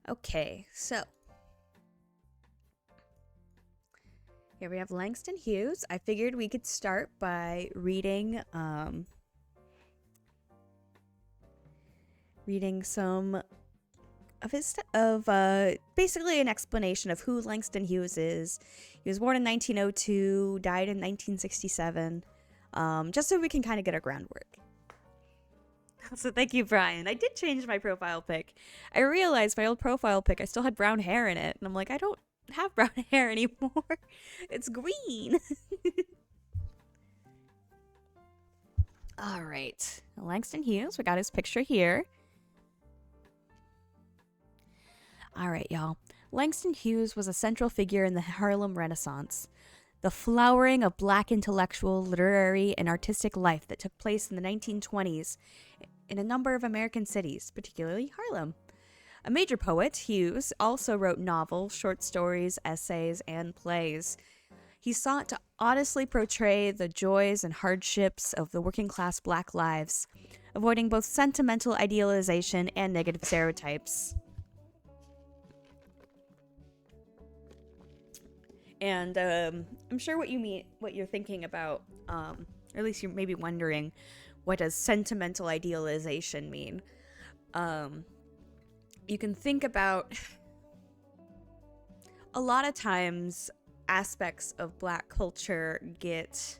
Okay, so here we have Langston Hughes. I figured we could start by reading some of his basically an explanation of who Langston Hughes is. He was born in 1902, died in 1967. Just so we can kind of get our groundwork. So thank you, Brian. I did change my profile pic. I realized my old profile pic, I still had brown hair in it. And I'm like, I don't have brown hair anymore. It's green. All right. Langston Hughes. We got his picture here. All right, y'all. Langston Hughes was a central figure in the Harlem Renaissance, the flowering of Black intellectual, literary, and artistic life that took place in the 1920s in a number of American cities, particularly Harlem. A major poet, Hughes also wrote novels, short stories, essays, and plays. He sought to honestly portray the joys and hardships of the working-class Black lives, avoiding both sentimental idealization and negative stereotypes. And I'm sure what you're thinking about, or at least you may be wondering, what does sentimental idealization mean? You can think about a lot of times aspects of Black culture get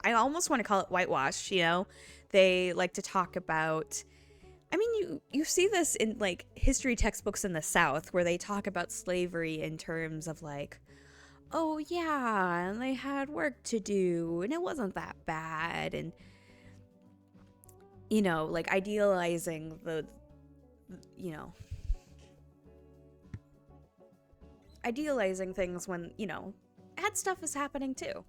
I almost want to call it whitewashed, you know? They like to talk about, I mean, you see this in like history textbooks in the South where they talk about slavery in terms of like, oh yeah, and they had work to do and it wasn't that bad, and you know, like idealizing idealizing things when, you know, bad stuff is happening too.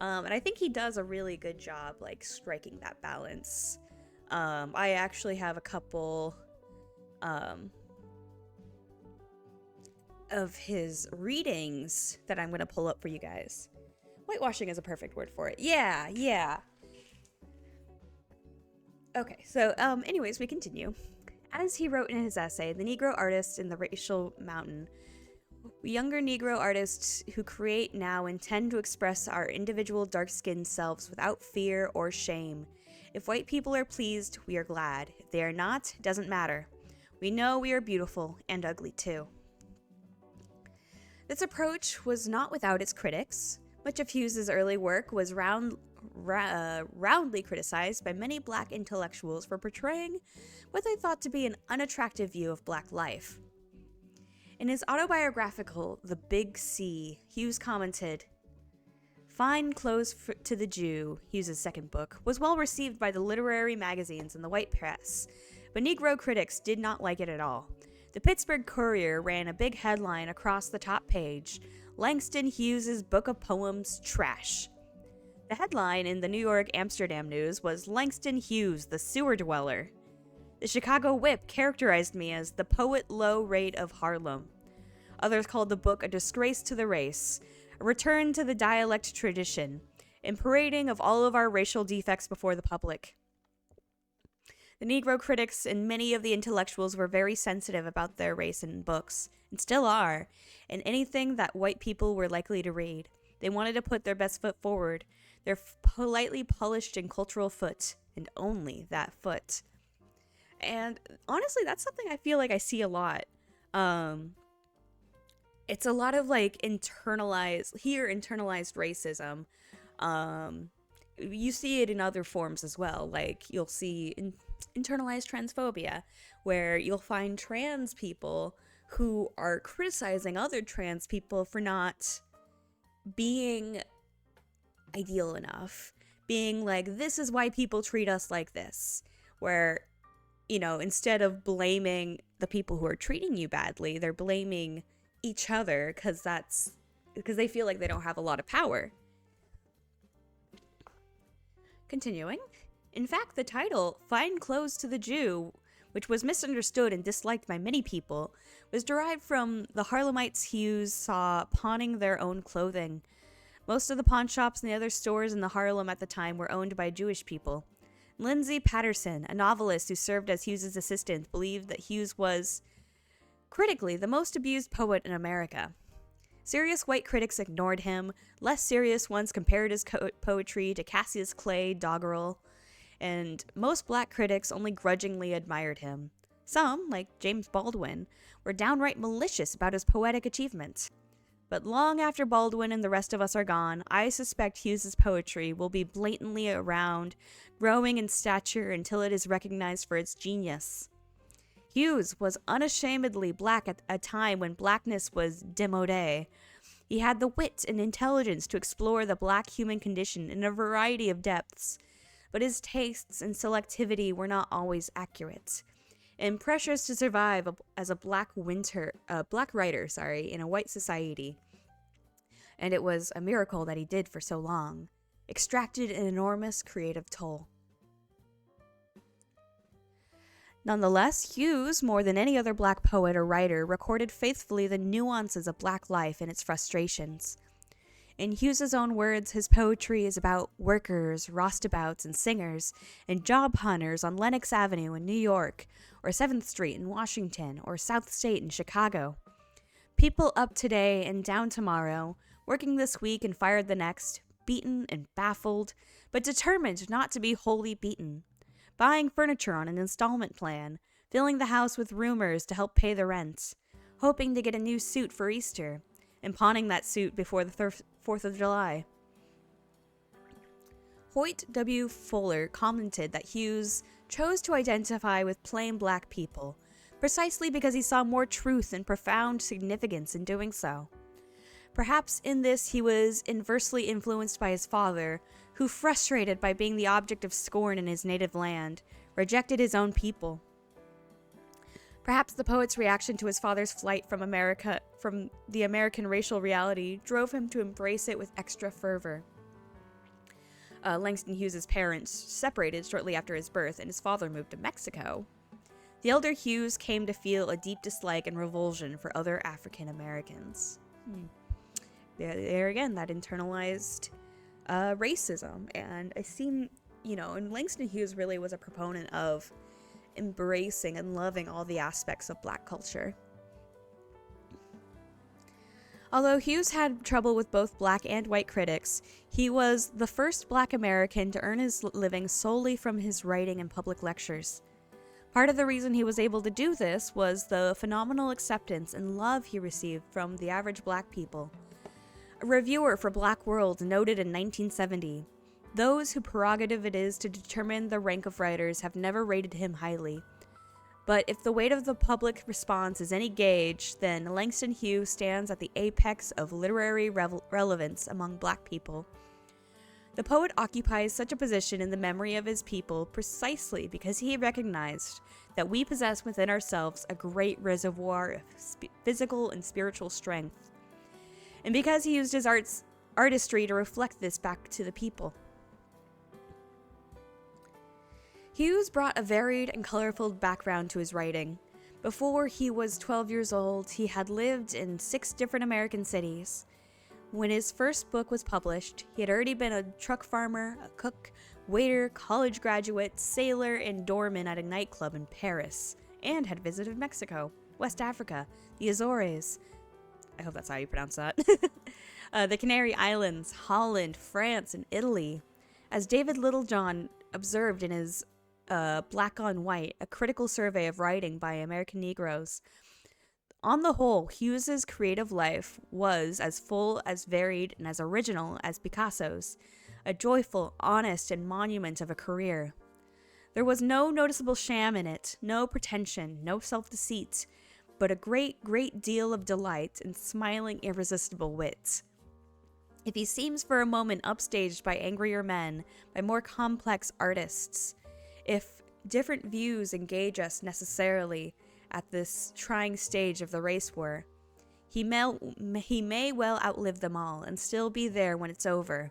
And I think he does a really good job like striking that balance. I actually have a couple of his readings that I'm going to pull up for you guys. Whitewashing is a perfect word for it. Yeah. Okay, so anyways, we continue. As he wrote in his essay, The Negro Artist in the Racial Mountain, younger Negro artists who create now intend to express our individual dark-skinned selves without fear or shame. If white people are pleased, we are glad. If they are not, it doesn't matter. We know we are beautiful and ugly too. This approach was not without its critics. Much of Hughes's early work was roundly criticized by many Black intellectuals for portraying what they thought to be an unattractive view of Black life. In his autobiographical, The Big C, Hughes commented, "Fine Clothes to the Jew," Hughes's second book, was well received by the literary magazines and the white press, but Negro critics did not like it at all. The Pittsburgh Courier ran a big headline across the top page, "Langston Hughes's Book of Poems Trash." The headline in the New York Amsterdam News was "Langston Hughes, the Sewer Dweller." The Chicago Whip characterized me as the poet low rate of Harlem. Others called the book a disgrace to the race, a return to the dialect tradition, and parading of all of our racial defects before the public. The Negro critics and many of the intellectuals were very sensitive about their race in books, and still are, in anything that white people were likely to read. They wanted to put their best foot forward, their politely polished and cultural foot, and only that foot. And honestly, that's something I feel like I see a lot. It's a lot of like internalized racism. You see it in other forms as well. Like you'll see internalized transphobia, where you'll find trans people who are criticizing other trans people for not being ideal enough, being like, this is why people treat us like this, where, you know, instead of blaming the people who are treating you badly, they're blaming each other because they feel like they don't have a lot of power. Continuing, in fact, the title, Fine Clothes to the Jew, which was misunderstood and disliked by many people, was derived from the Harlemites Hughes saw pawning their own clothing. Most of the pawn shops and the other stores in the Harlem at the time were owned by Jewish people. Lindsay Patterson, a novelist who served as Hughes's assistant, believed that Hughes was, critically, the most abused poet in America. Serious white critics ignored him, less serious ones compared his poetry to Cassius Clay doggerel, and most black critics only grudgingly admired him. Some, like James Baldwin, were downright malicious about his poetic achievements. But long after Baldwin and the rest of us are gone, I suspect Hughes's poetry will be blatantly around, growing in stature until it is recognized for its genius. Hughes was unashamedly black at a time when blackness was démodé. He had the wit and intelligence to explore the black human condition in a variety of depths, but his tastes and selectivity were not always accurate. And pressures to survive as a black writer, in a white society. And it was a miracle that he did for so long, extracted an enormous creative toll. Nonetheless, Hughes, more than any other black poet or writer, recorded faithfully the nuances of black life and its frustrations. In Hughes's own words, his poetry is about workers, roustabouts, and singers, and job hunters on Lenox Avenue in New York, or 7th Street in Washington, or South State in Chicago. People up today and down tomorrow, working this week and fired the next, beaten and baffled, but determined not to be wholly beaten. Buying furniture on an installment plan, filling the house with rumors to help pay the rent, hoping to get a new suit for Easter, and pawning that suit before the 4th of July. Hoyt W. Fuller commented that Hughes chose to identify with plain black people, precisely because he saw more truth and profound significance in doing so. Perhaps in this he was inversely influenced by his father, who, frustrated by being the object of scorn in his native land, rejected his own people. Perhaps the poet's reaction to his father's flight from the American racial reality drove him to embrace it with extra fervor. Langston Hughes' parents separated shortly after his birth, and his father moved to Mexico. The elder Hughes came to feel a deep dislike and revulsion for other African Americans. There again, that internalized racism. And and Langston Hughes really was a proponent of embracing and loving all the aspects of black culture. Although Hughes had trouble with both black and white critics, he was the first black American to earn his living solely from his writing and public lectures. Part of the reason he was able to do this was the phenomenal acceptance and love he received from the average black people. A reviewer for Black World noted in 1970, "Those whose prerogative it is to determine the rank of writers have never rated him highly. But if the weight of the public response is any gauge, then Langston Hughes stands at the apex of literary relevance among black people. The poet occupies such a position in the memory of his people precisely because he recognized that we possess within ourselves a great reservoir of physical and spiritual strength, and because he used his artistry to reflect this back to the people." Hughes brought a varied and colorful background to his writing. Before he was 12 years old, he had lived in 6 different American cities. When his first book was published, he had already been a truck farmer, a cook, waiter, college graduate, sailor, and doorman at a nightclub in Paris, and had visited Mexico, West Africa, the Azores, I hope that's how you pronounce that, the Canary Islands, Holland, France, and Italy. As David Littlejohn observed in his Black on White, a critical survey of writing by American Negroes, on the whole, Hughes's creative life was as full, as varied, and as original as Picasso's, a joyful, honest, and monument of a career. There was no noticeable sham in it, no pretension, no self-deceit, but a great, great deal of delight and smiling, irresistible wit. If he seems for a moment upstaged by angrier men, by more complex artists, if different views engage us necessarily at this trying stage of the race war, he may well outlive them all and still be there when it's over.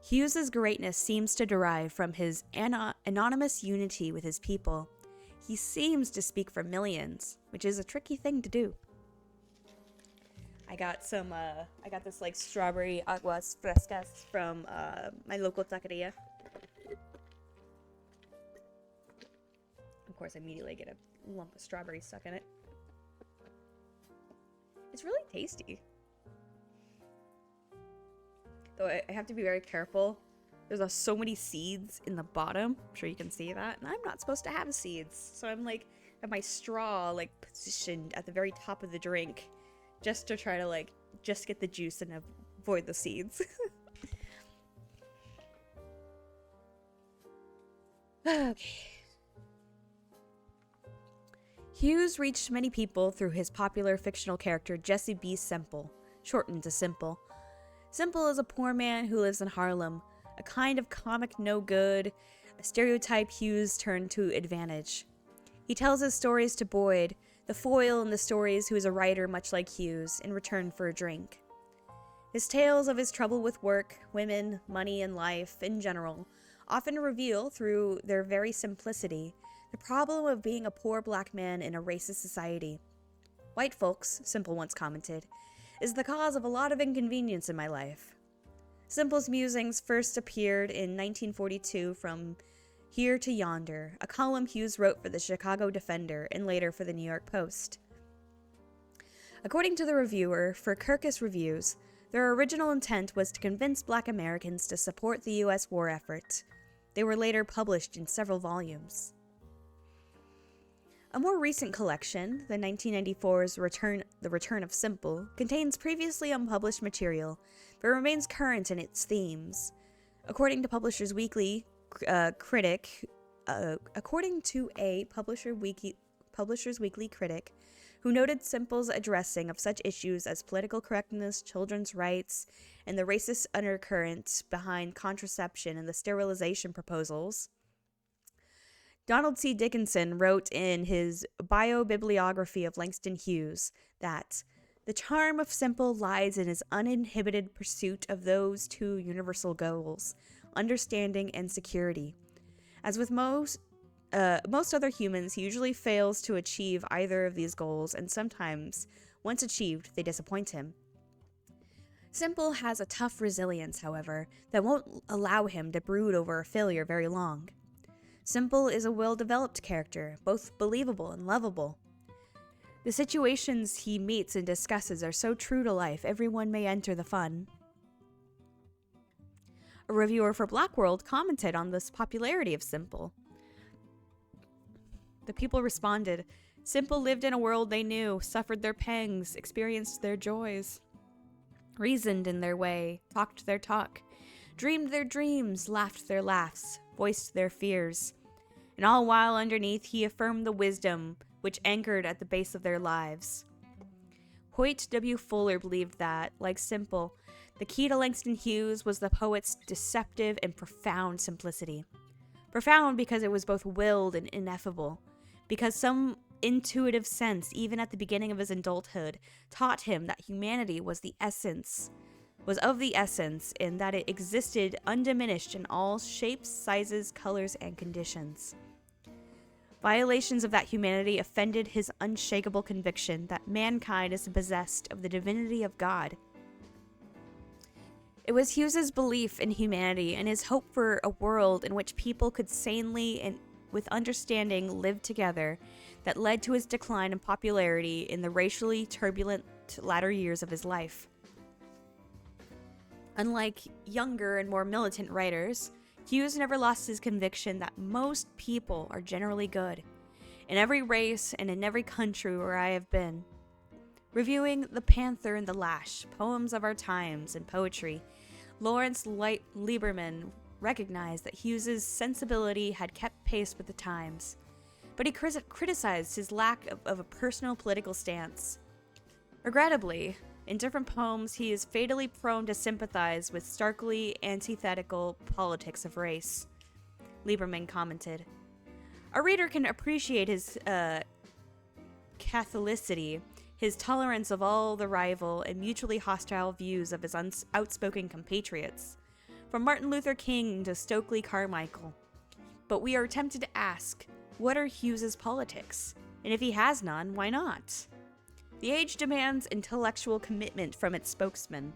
Hughes's greatness seems to derive from his anonymous unity with his people. He seems to speak for millions, which is a tricky thing to do. I got this like strawberry aguas frescas from my local taqueria. Of course, I immediately get a lump of strawberry stuck in it. It's really tasty. Though I have to be very careful. There's so many seeds in the bottom. I'm sure you can see that. And I'm not supposed to have seeds. So I'm like, have my straw like positioned at the very top of the drink. Just to try to like, just get the juice and avoid the seeds. Okay. Hughes reached many people through his popular fictional character Jesse B. Semple, shortened to Simple. Simple is a poor man who lives in Harlem, a kind of comic no-good, a stereotype Hughes turned to advantage. He tells his stories to Boyd, the foil in the stories who is a writer much like Hughes, in return for a drink. His tales of his trouble with work, women, money, and life, in general, often reveal, through their very simplicity, the problem of being a poor black man in a racist society. White folks, Simple once commented, is the cause of a lot of inconvenience in my life. Simple's musings first appeared in 1942 from Here to Yonder, a column Hughes wrote for the Chicago Defender and later for the New York Post. According to the reviewer, for Kirkus Reviews, their original intent was to convince black Americans to support the U.S. war effort. They were later published in several volumes. A more recent collection, the 1994's The Return of Simple, contains previously unpublished material, but remains current in its themes. According to a Publishers Weekly critic, who noted Simple's addressing of such issues as political correctness, children's rights, and the racist undercurrent behind contraception and the sterilization proposals. Donald C. Dickinson wrote in his biobibliography of Langston Hughes that the charm of Simple lies in his uninhibited pursuit of those two universal goals, understanding and security. As with most other humans, he usually fails to achieve either of these goals, and sometimes, once achieved, they disappoint him. Simple has a tough resilience, however, that won't allow him to brood over a failure very long. Simple is a well-developed character, both believable and lovable. The situations he meets and discusses are so true to life, everyone may enter the fun. A reviewer for Blackworld commented on this popularity of Simple. The people responded, Simple lived in a world they knew, suffered their pangs, experienced their joys, reasoned in their way, talked their talk, dreamed their dreams, laughed their laughs, voiced their fears, and all while underneath he affirmed the wisdom which anchored at the base of their lives. Hoyt W. Fuller believed that, like Simple, the key to Langston Hughes was the poet's deceptive and profound simplicity. Profound because it was both willed and ineffable, because some intuitive sense, even at the beginning of his adulthood, taught him that humanity was of the essence, and that it existed undiminished in all shapes, sizes, colors, and conditions. Violations of that humanity offended his unshakable conviction that mankind is possessed of the divinity of God. It was Hughes's belief in humanity and his hope for a world in which people could sanely and with understanding live together that led to his decline in popularity in the racially turbulent latter years of his life. Unlike younger and more militant writers, Hughes never lost his conviction that most people are generally good, in every race and in every country where I have been. Reviewing The Panther and the Lash, Poems of Our Times, and Poetry, Lawrence Lieberman recognized that Hughes's sensibility had kept pace with the times, but he criticized his lack of a personal political stance. Regrettably, in different poems, he is fatally prone to sympathize with starkly antithetical politics of race, Lieberman commented. A reader can appreciate his Catholicity, his tolerance of all the rival and mutually hostile views of his outspoken compatriots, from Martin Luther King to Stokely Carmichael. But we are tempted to ask, what are Hughes's politics? And if he has none, why not? The age demands intellectual commitment from its spokesman,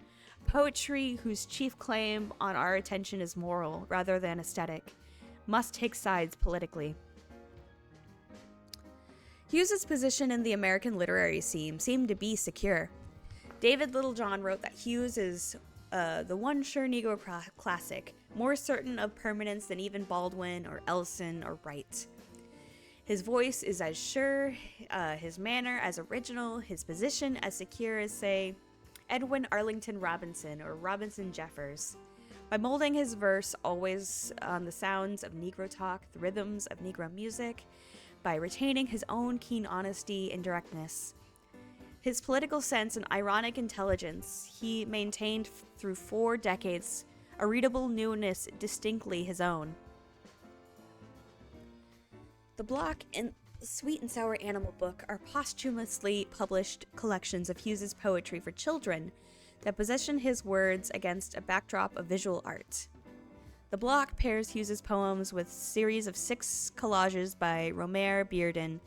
poetry whose chief claim on our attention is moral rather than aesthetic, must take sides politically. Hughes's position in the American literary scene seemed to be secure. David Littlejohn wrote that Hughes is the one sure Negro classic, more certain of permanence than even Baldwin or Ellison or Wright. His voice is as sure, his manner as original, his position as secure as, say, Edwin Arlington Robinson or Robinson Jeffers. By molding his verse always on the sounds of Negro talk, the rhythms of Negro music, by retaining his own keen honesty and directness, his political sense and ironic intelligence, he maintained through 4 decades a readable newness distinctly his own. The Block and Sweet and Sour Animal Book are posthumously published collections of Hughes's poetry for children that position his words against a backdrop of visual art. The Block pairs Hughes's poems with a series of 6 collages by Romare Bearden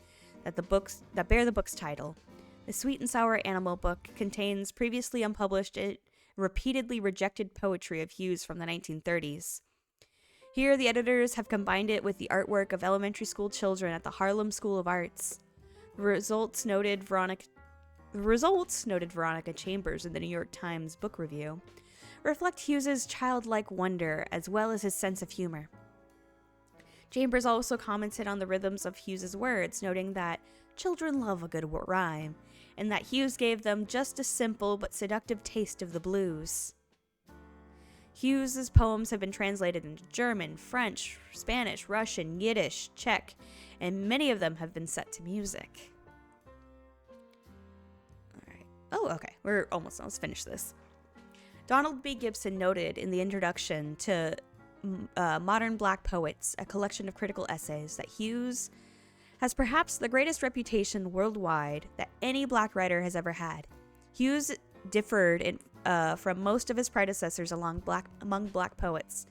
that bear the book's title. The Sweet and Sour Animal Book contains previously unpublished, repeatedly rejected poetry of Hughes from the 1930s. Here, the editors have combined it with the artwork of elementary school children at the Harlem School of Arts. The results noted Veronica Chambers in the New York Times Book Review reflect Hughes's childlike wonder as well as his sense of humor. Chambers also commented on the rhythms of Hughes's words, noting that children love a good rhyme, and that Hughes gave them just a simple but seductive taste of the blues. Hughes's poems have been translated into German, French, Spanish, Russian, Yiddish, Czech, and many of them have been set to music. Alright. Oh, okay. We're almost done. Let's finish this. Donald B. Gibson noted in the introduction to Modern Black Poets, a collection of critical essays, that Hughes has perhaps the greatest reputation worldwide that any black writer has ever had. Hughes differed from most of his predecessors among black poets,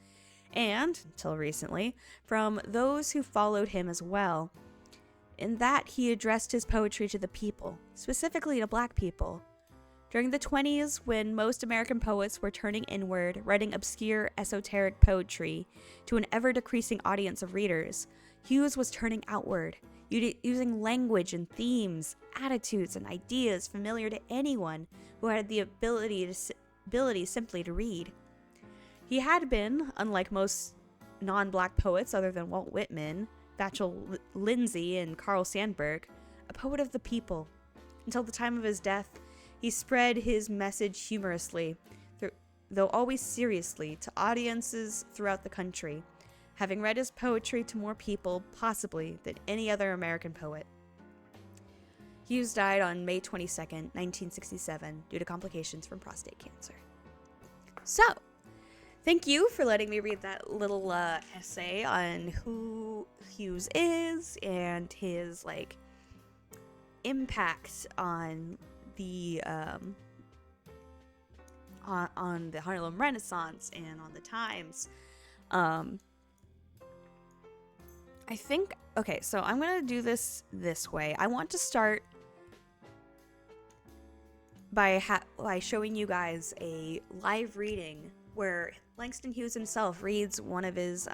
and, until recently, from those who followed him as well, in that he addressed his poetry to the people, specifically to black people. During the 1920s, when most American poets were turning inward, writing obscure, esoteric poetry to an ever-decreasing audience of readers, Hughes was turning outward, using language and themes, attitudes, and ideas familiar to anyone who had the ability simply to read. He had been, unlike most non-black poets other than Walt Whitman, Vachel Lindsay, and Carl Sandburg, a poet of the people. Until the time of his death, he spread his message humorously, though always seriously, to audiences throughout the country, having read his poetry to more people, possibly, than any other American poet. Hughes died on May 22nd, 1967, due to complications from prostate cancer. So, thank you for letting me read that little essay on who Hughes is and his, impact on the on the Harlem Renaissance and on the Times. I think, okay, so I'm going to do this way. I want to start by showing you guys a live reading where Langston Hughes himself reads one of his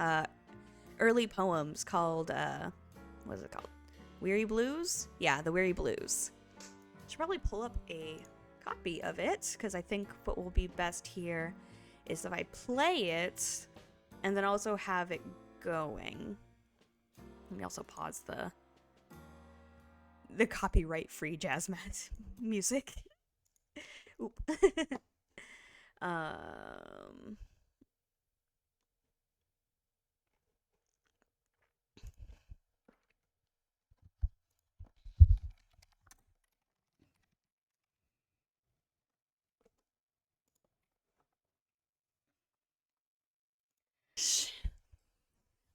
early poems called, what is it called? Weary Blues? Yeah, the Weary Blues. I should probably pull up a copy of it, because I think what will be best here is if I play it and then also have it going. Let me also pause the copyright-free Jazzmat music. Oop.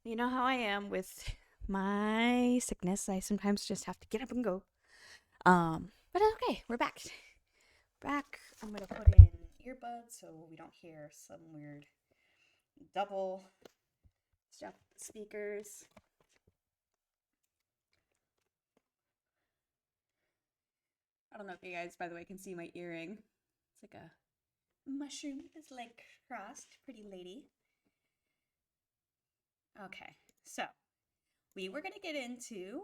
You know how I am with my sickness. I sometimes just have to get up and go. But okay, we're back. I'm gonna put in earbuds so we don't hear some weird double stuff speakers. I don't know if you guys, by the way, can see my earring. It's like a mushroom with his leg crossed. Pretty lady. Okay, so We were going to get into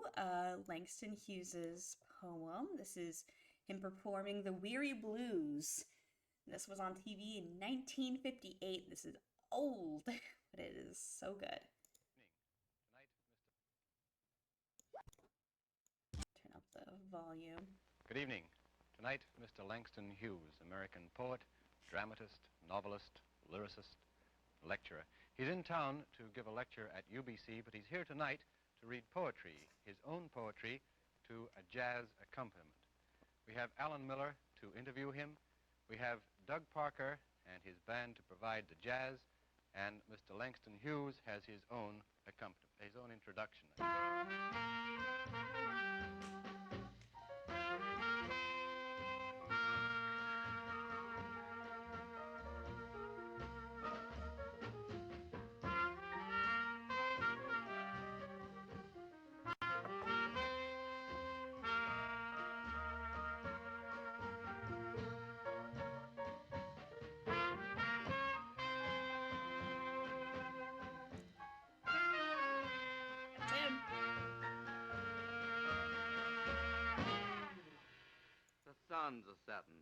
Langston Hughes's poem. This is him performing the Weary Blues. This was on TV in 1958. This is old, but it is so good. Turn up the volume. Good evening. Tonight, Mr. Langston Hughes, American poet, dramatist, novelist, lyricist, lecturer. He's in town to give a lecture at UBC, but he's here tonight to read poetry, his own poetry, to a jazz accompaniment. We have Alan Miller to interview him. We have Doug Parker and his band to provide the jazz, and Mr. Langston Hughes has his own accompaniment, his own introduction. Tim. The sun's a-settin'.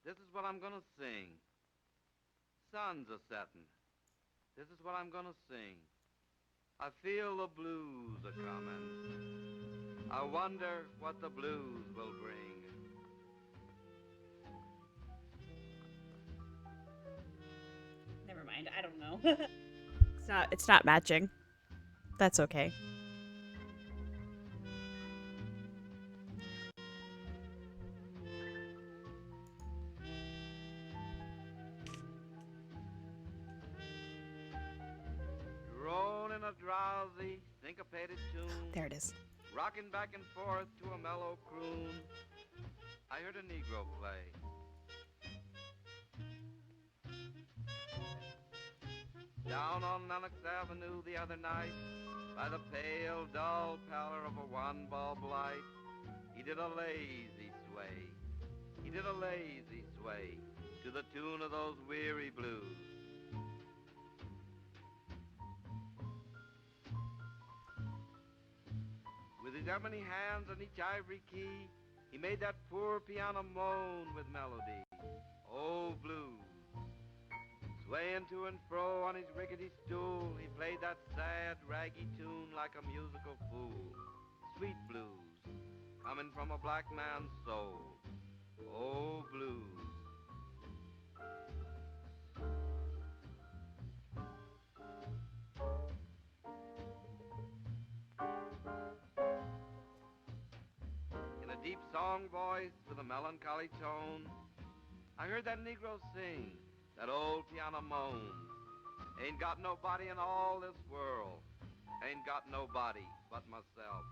This is what I'm gonna sing. Sun's a-settin'. This is what I'm gonna sing. I feel the blues a-comin'. I wonder what the blues will bring. Never mind. I don't know. It's not matching. That's okay. Droning a drowsy, syncopated tune. There it is. Rocking back and forth to a mellow croon. I heard a Negro play. Down on Lenox Avenue the other night, by the pale, dull pallor of a one-bulb light, he did a lazy sway. He did a lazy sway to the tune of those weary blues. With his ebony hands on each ivory key, he made that poor piano moan with melody. Oh, blues. Swaying to and fro on his rickety stool, he played that sad, raggy tune like a musical fool. Sweet blues, coming from a black man's soul. Oh, blues. In a deep song voice with a melancholy tone, I heard that Negro sing, that old piano moan. Ain't got nobody in all this world. Ain't got nobody but myself.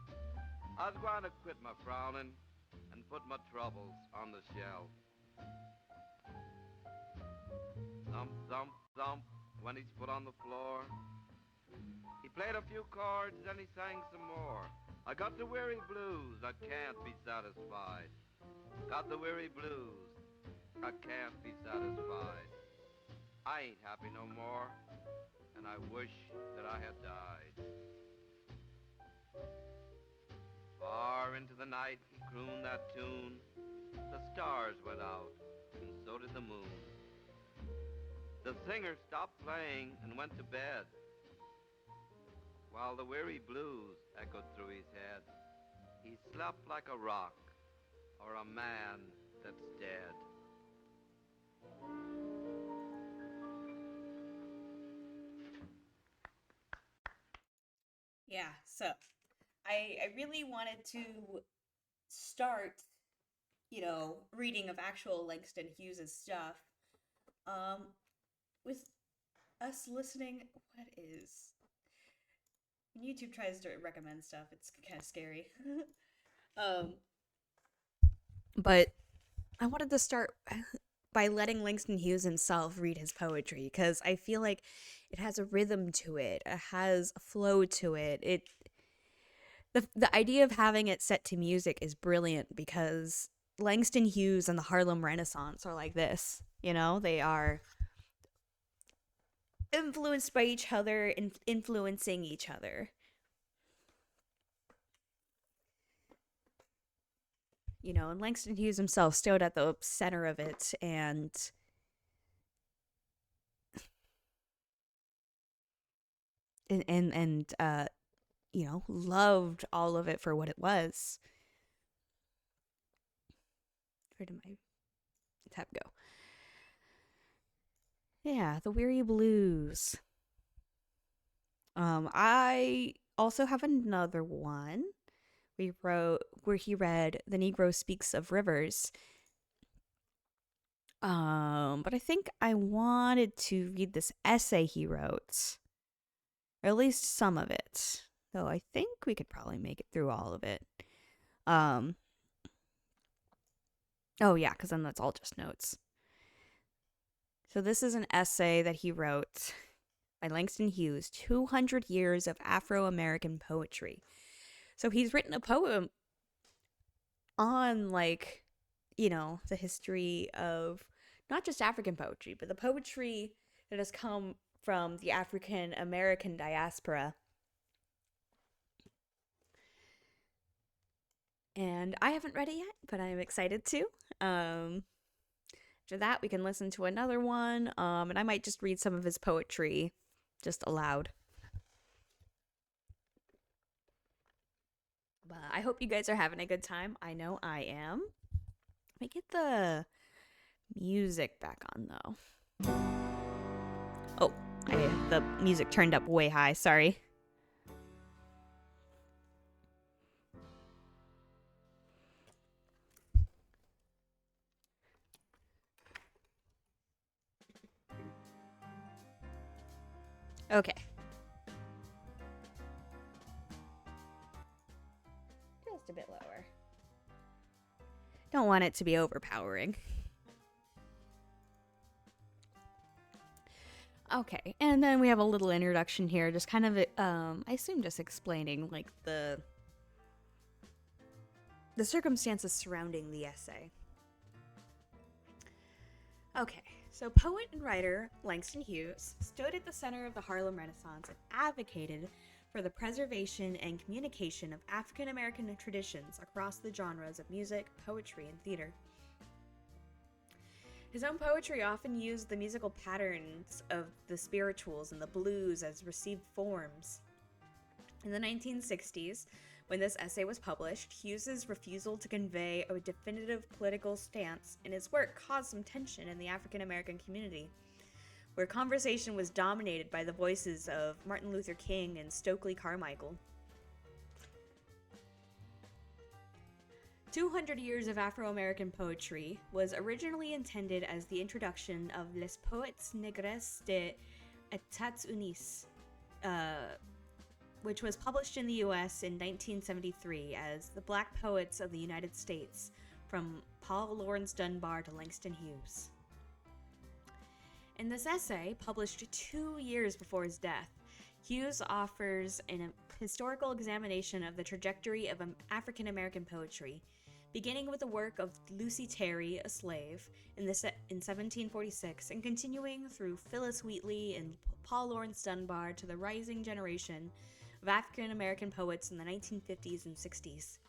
I was going to quit my frowning and put my troubles on the shelf. Thump, thump, thump, when he's put on the floor. He played a few chords, then he sang some more. I got the weary blues, I can't be satisfied. Got the weary blues, I can't be satisfied. I ain't happy no more, and I wish that I had died. Far into the night, he crooned that tune. The stars went out, and so did the moon. The singer stopped playing and went to bed, while the weary blues echoed through his head. He slept like a rock, or a man that's dead. Yeah, so I really wanted to start, reading of actual Langston Hughes' stuff, with us listening. What is when YouTube tries to recommend stuff? It's kind of scary. But I wanted to start by letting Langston Hughes himself read his poetry, because I feel like it has a rhythm to it. It has a flow to it. The idea of having it set to music is brilliant, because Langston Hughes and the Harlem Renaissance are like this. They are influenced by each other and influencing each other. And Langston Hughes himself stood at the center of it and loved all of it for what it was. Where did my tab go? Yeah, the Weary Blues. I also have another one where he read The Negro Speaks of Rivers. But I think I wanted to read this essay he wrote, or at least some of it. Though I think we could probably make it through all of it. Oh yeah, because then that's all just notes. So this is an essay that he wrote by Langston Hughes, 200 Years of Afro-American Poetry. So he's written a poem on, the history of not just African poetry, but the poetry that has come from the African American diaspora. And I haven't read it yet, but I'm excited to. After that, we can listen to another one, and I might just read some of his poetry just aloud. But I hope you guys are having a good time. I know I am. Let me get the music back on, though. Oh, I have the music turned up way high. Sorry. Okay. Just a bit lower. Don't want it to be overpowering. Okay, and then we have a little introduction here, just kind of, I assume just explaining, the circumstances surrounding the essay. Okay, so poet and writer Langston Hughes stood at the center of the Harlem Renaissance and advocated for the preservation and communication of African American traditions across the genres of music, poetry, and theater. His own poetry often used the musical patterns of the spirituals and the blues as received forms. In the 1960s, when this essay was published, Hughes's refusal to convey a definitive political stance in his work caused some tension in the African American community, where conversation was dominated by the voices of Martin Luther King and Stokely Carmichael. 200 Years of Afro-American Poetry was originally intended as the introduction of Les Poètes Négres des États-Unis, which was published in the U.S. in 1973 as The Black Poets of the United States, from Paul Laurence Dunbar to Langston Hughes. In this essay, published 2 years before his death, Hughes offers an historical examination of the trajectory of African American poetry, beginning with the work of Lucy Terry, a slave, in 1746, and continuing through Phyllis Wheatley and Paul Laurence Dunbar to the rising generation of African American poets in the 1950s and 60s,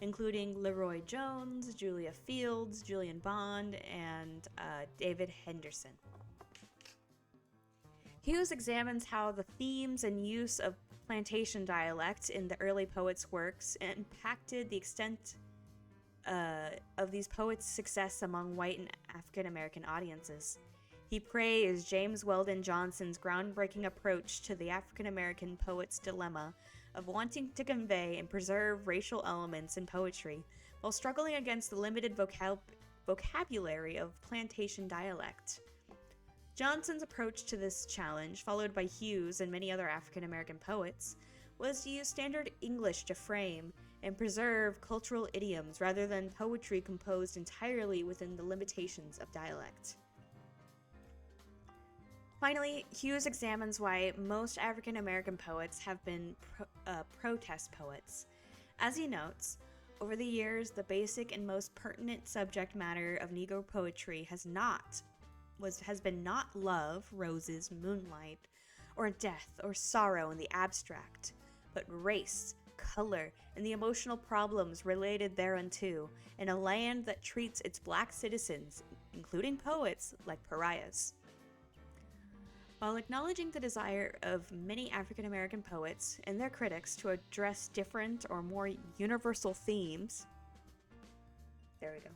including Leroy Jones, Julia Fields, Julian Bond, and David Henderson. Hughes examines how the themes and use of plantation dialect in the early poets' works impacted the extent of these poets' success among white and African American audiences. He praised James Weldon Johnson's groundbreaking approach to the African American poet's dilemma of wanting to convey and preserve racial elements in poetry while struggling against the limited vocabulary of plantation dialect. Johnson's approach to this challenge, followed by Hughes and many other African American poets, was to use standard English to frame and preserve cultural idioms rather than poetry composed entirely within the limitations of dialect. Finally, Hughes examines why most African American poets have been protest poets. As he notes, over the years, the basic and most pertinent subject matter of Negro poetry has been not love, roses, moonlight, or death or sorrow in the abstract, but race, color and the emotional problems related thereunto, in a land that treats its black citizens, including poets, like pariahs. While acknowledging the desire of many African American poets and their critics to address different or more universal themes, there we go.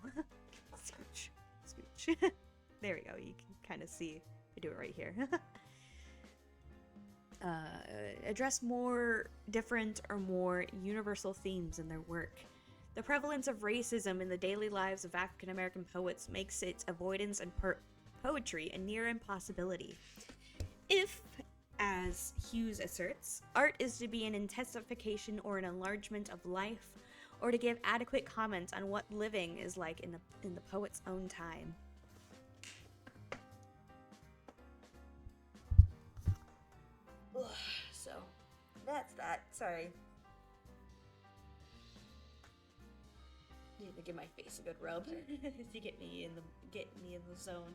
Scooch. There we go. You can kind of see. I do it right here. Address more different or more universal themes in their work. The prevalence of racism in the daily lives of African American poets makes its avoidance in poetry a near impossibility. If, as Hughes asserts, art is to be an intensification or an enlargement of life, or to give adequate comment on what living is like in the poet's own time. Ugh, so, that's that. Sorry. Need to give my face a good rub to get me in the zone.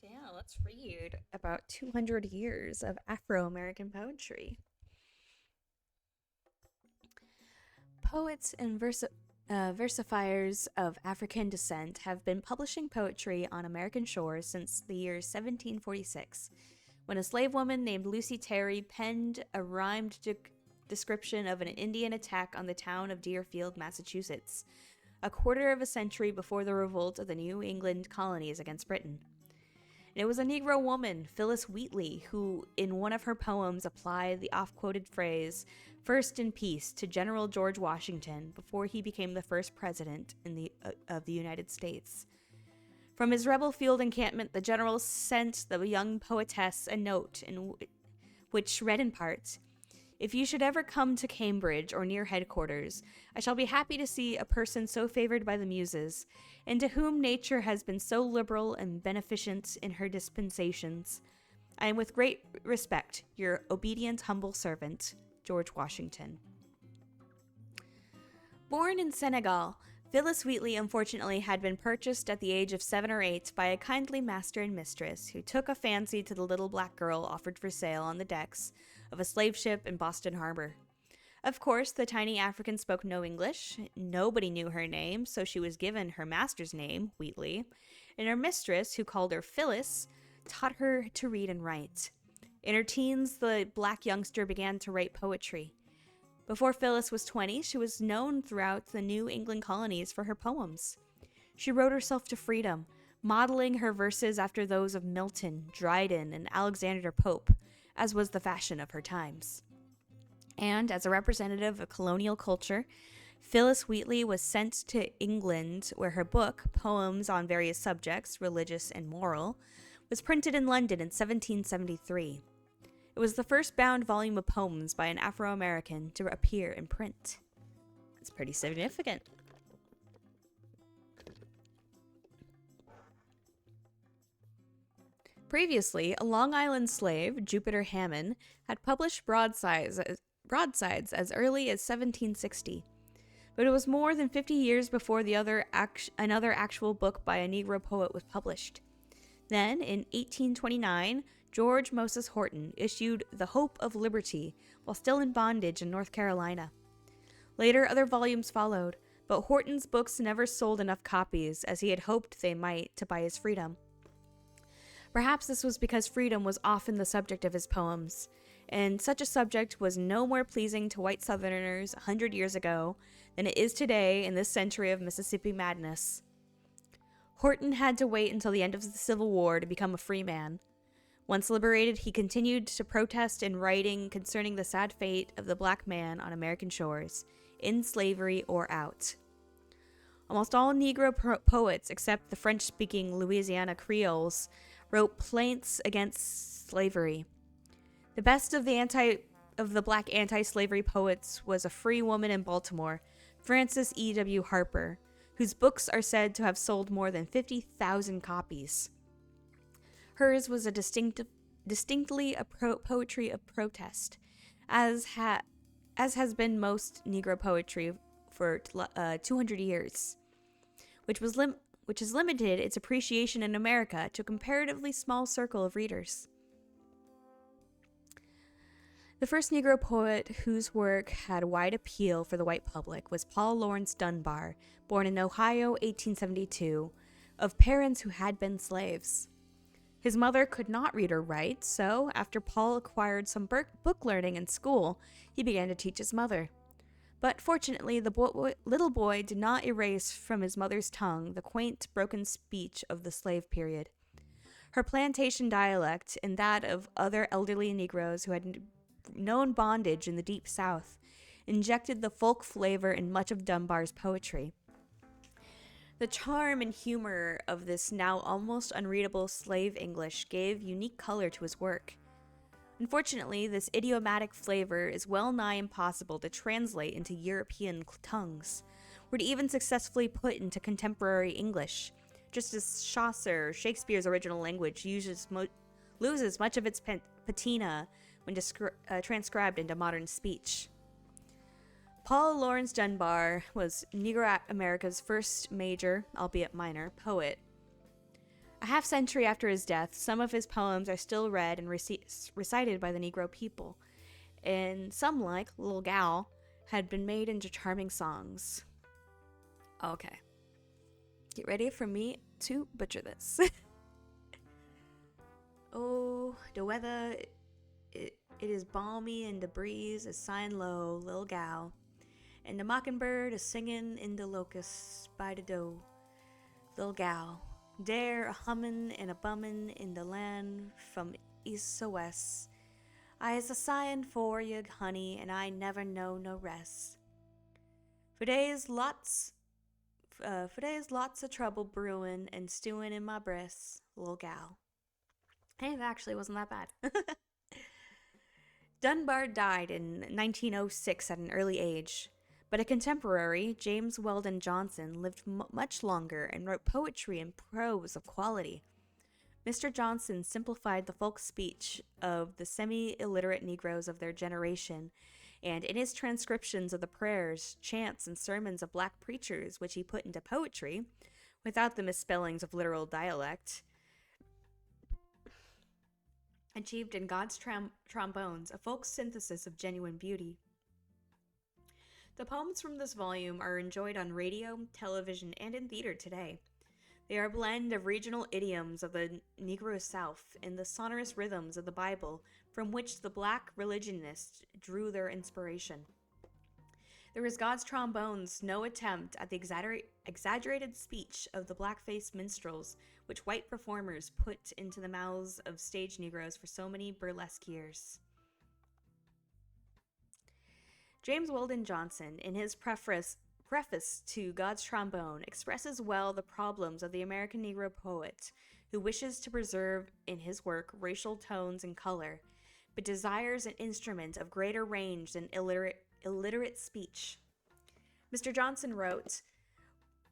Yeah, let's read about 200 years of Afro-American poetry. Poets and versifiers of African descent have been publishing poetry on American shores since the year 1746, when a slave woman named Lucy Terry penned a rhymed description of an Indian attack on the town of Deerfield, Massachusetts, a quarter of a century before the revolt of the New England colonies against Britain. And it was a Negro woman, Phyllis Wheatley, who in one of her poems applied the oft-quoted phrase, "First in peace," to General George Washington before he became the first president of the United States. From his rebel field encampment, the general sent the young poetess a note which read in part, "If you should ever come to Cambridge or near headquarters, I shall be happy to see a person so favored by the muses, and to whom nature has been so liberal and beneficent in her dispensations. I am with great respect, your obedient humble servant, George Washington." Born in Senegal, Phyllis Wheatley unfortunately had been purchased at the age of 7 or 8 by a kindly master and mistress who took a fancy to the little black girl offered for sale on the decks of a slave ship in Boston Harbor. Of course, the tiny African spoke no English, nobody knew her name, so she was given her master's name, Wheatley, and her mistress, who called her Phyllis, taught her to read and write. In her teens, the black youngster began to write poetry. Before Phyllis was 20, she was known throughout the New England colonies for her poems. She wrote herself to freedom, modeling her verses after those of Milton, Dryden, and Alexander Pope, as was the fashion of her times. And as a representative of colonial culture, Phyllis Wheatley was sent to England, where her book, Poems on Various Subjects, Religious and Moral, was printed in London in 1773. It was the first bound volume of poems by an Afro-American to appear in print. That's pretty significant. Previously, a Long Island slave, Jupiter Hammond, had published broadsides as early as 1760, but it was more than 50 years before another actual book by a Negro poet was published. Then, in 1829, George Moses Horton issued The Hope of Liberty while still in bondage in North Carolina. Later, other volumes followed, but Horton's books never sold enough copies, as he had hoped they might, to buy his freedom. Perhaps this was because freedom was often the subject of his poems, and such a subject was no more pleasing to white Southerners 100 years ago than it is today in this century of Mississippi madness. Horton had to wait until the end of the Civil War to become a free man. Once liberated, he continued to protest in writing concerning the sad fate of the black man on American shores, in slavery or out. Almost all Negro poets, except the French-speaking Louisiana Creoles, wrote plaints against slavery. The best of the black anti-slavery poets was a free woman in Baltimore, Frances E.W. Harper, whose books are said to have sold more than 50,000 copies. Hers was a distinctly a poetry of protest, as has been most Negro poetry for 200 years, which which has limited its appreciation in America to a comparatively small circle of readers. The first Negro poet whose work had wide appeal for the white public was Paul Laurence Dunbar, born in Ohio, 1872, of parents who had been slaves. His mother could not read or write, so after Paul acquired some book learning in school, he began to teach his mother. But fortunately, the little boy did not erase from his mother's tongue the quaint, broken speech of the slave period. Her plantation dialect and that of other elderly Negroes who had known bondage in the deep South injected the folk flavor in much of Dunbar's poetry. The charm and humor of this now almost unreadable slave English gave unique color to his work. Unfortunately, this idiomatic flavor is well nigh impossible to translate into European tongues, or to even successfully put into contemporary English, just as Chaucer, Shakespeare's original language, loses much of its patina when transcribed into modern speech. Paul Laurence Dunbar was Negro America's first major, albeit minor, poet. A half-century after his death, some of his poems are still read and recited by the Negro people, and some, like Little Gal, had been made into charming songs. Okay. Get ready for me to butcher this. Oh, the weather, it is balmy and the breeze is sighing low, Little Gal, and the mockingbird is singing in the locusts by the doe. Little Gal, there a hummin' and a bummin' in the land from east to west. I is a sighin' for you, honey, and I never know no rest. For days lots of trouble brewin' and stewin' in my breast, Little Gal. Hey, that actually wasn't that bad. Dunbar died in 1906 at an early age, but a contemporary, James Weldon Johnson, lived much longer and wrote poetry and prose of quality. Mr. Johnson simplified the folk speech of the semi-illiterate Negroes of their generation, and in his transcriptions of the prayers, chants, and sermons of black preachers, which he put into poetry, without the misspellings of literal dialect, achieved in God's trombones a folk synthesis of genuine beauty. The poems from this volume are enjoyed on radio, television, and in theater today. They are a blend of regional idioms of the Negro South and the sonorous rhythms of the Bible from which the black religionists drew their inspiration. There is God's trombones no attempt at the exaggerated speech of the black-faced minstrels which white performers put into the mouths of stage Negroes for so many burlesque years. James Weldon Johnson, in his preface to God's Trombone, expresses well the problems of the American Negro poet who wishes to preserve in his work racial tones and color, but desires an instrument of greater range than illiterate speech. Mr. Johnson wrote,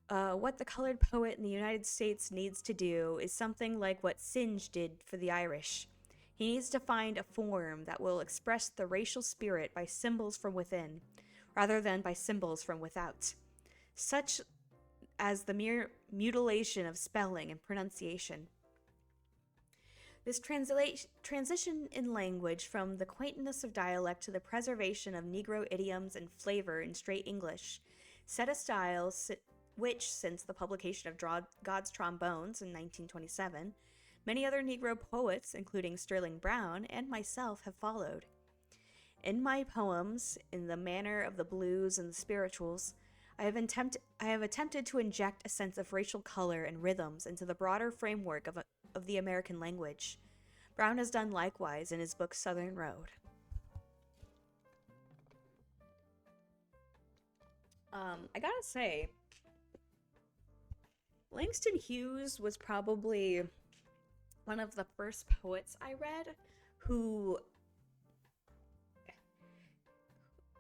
what the colored poet in the United States needs to do is something like what Synge did for the Irish. He needs to find a form that will express the racial spirit by symbols from within, rather than by symbols from without, such as the mere mutilation of spelling and pronunciation. This transition in language from the quaintness of dialect to the preservation of Negro idioms and flavor in straight English set a style which, since the publication of God's Trombones in 1927, many other Negro poets, including Sterling Brown and myself, have followed. In my poems, in the manner of the blues and the spirituals, I have attempted to inject a sense of racial color and rhythms into the broader framework of the American language. Brown has done likewise in his book Southern Road. I gotta say, Langston Hughes was probably one of the first poets I read who...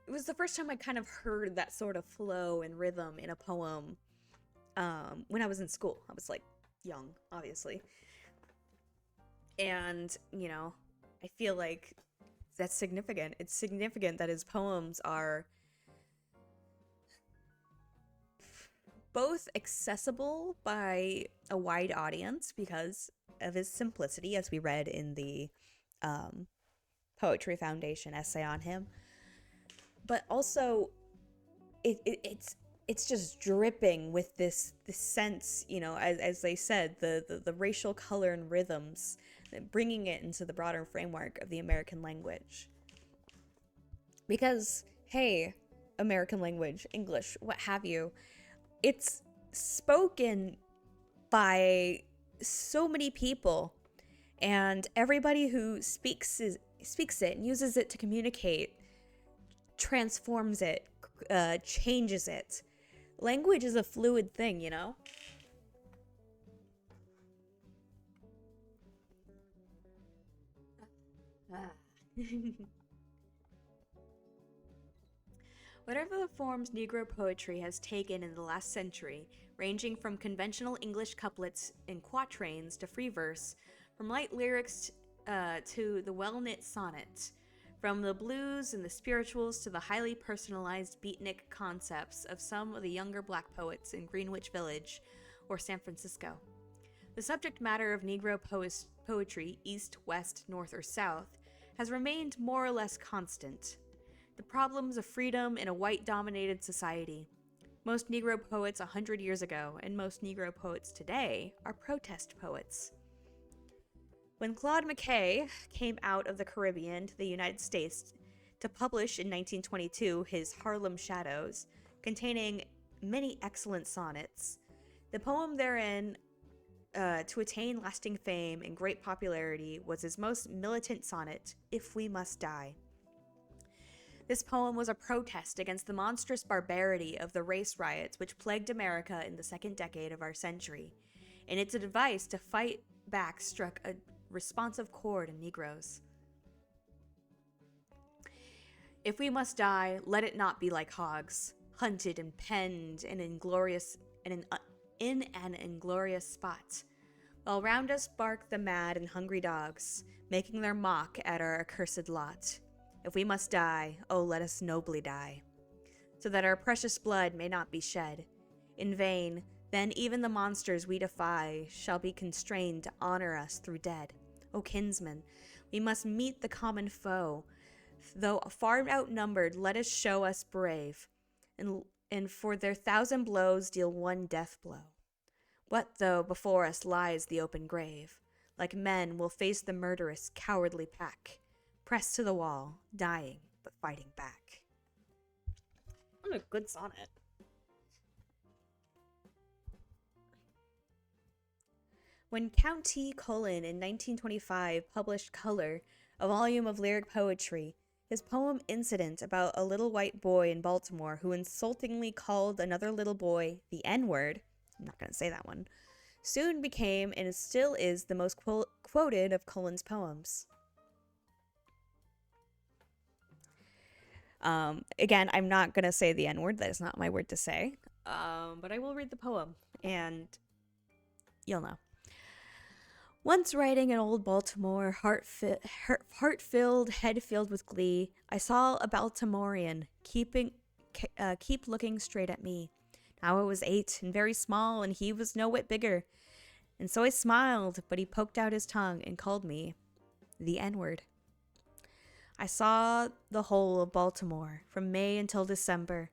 It was the first time I kind of heard that sort of flow and rhythm in a poem when I was in school. I was, like, young, obviously. And, you know, I feel like that's significant. It's significant that his poems are both accessible by a wide audience because of his simplicity, as we read in the Poetry Foundation essay on him, but also it's just dripping with this sense, you know, as they said, the racial color and rhythms, bringing it into the broader framework of the American language. Because, hey, American language, English, what have you, it's spoken by so many people, and everybody who speaks it and uses it to communicate transforms it, changes it. Language is a fluid thing, you know? Whatever the forms Negro poetry has taken in the last century, ranging from conventional English couplets and quatrains to free verse, from light lyrics to the well-knit sonnet, from the blues and the spirituals to the highly personalized beatnik concepts of some of the younger black poets in Greenwich Village or San Francisco. The subject matter of Negro poetry, east, west, north, or south, has remained more or less constant. The problems of freedom in a white-dominated society. Most Negro poets 100 years ago and most Negro poets today are protest poets. When Claude McKay came out of the Caribbean to the United States to publish in 1922 his Harlem Shadows, containing many excellent sonnets, the poem therein, to attain lasting fame and great popularity, was his most militant sonnet, If We Must Die. This poem was a protest against the monstrous barbarity of the race riots which plagued America in the second decade of our century, and its advice to fight back struck a responsive chord in Negroes. If we must die, let it not be like hogs, hunted and penned in an inglorious spot, while round us bark the mad and hungry dogs, making their mock at our accursed lot. If we must die, oh, let us nobly die, so that our precious blood may not be shed in vain. Then even the monsters we defy shall be constrained to honor us through dead. O kinsmen, we must meet the common foe. Though far outnumbered, let us show us brave, and for their 1,000 blows deal one death blow. What though before us lies the open grave? Like men, we'll face the murderous, cowardly pack, pressed to the wall, dying but fighting back. What a good sonnet. When Count T. Cullen in 1925 published Color, a volume of lyric poetry, his poem Incident about a little white boy in Baltimore who insultingly called another little boy the N-word, I'm not going to say that one, soon became and still is the most quoted of Cullen's poems. Again, I'm not going to say the N-word, that is not my word to say, but I will read the poem, and you'll know. Once riding in old Baltimore, heart-filled, head filled with glee, I saw a Baltimorean keep looking straight at me. Now I was 8 and very small, and he was no whit bigger. And so I smiled, but he poked out his tongue and called me the N-word. I saw the whole of Baltimore, from May until December.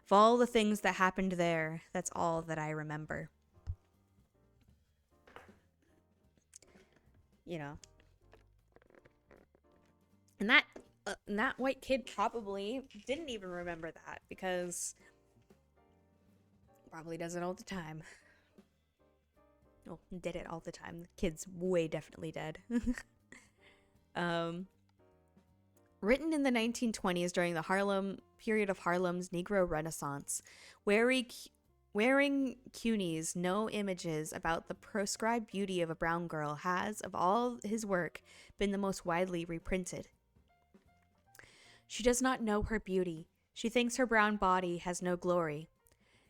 Of all the things that happened there, that's all that I remember. You know. And that white kid probably didn't even remember that, because probably does it all the time. Well, did it all the time. The kid's way definitely dead. Written in the 1920s during the period of Harlem's Negro Renaissance, wearing Cuny's no images about the proscribed beauty of a brown girl has, of all his work, been the most widely reprinted. She does not know her beauty. She thinks her brown body has no glory.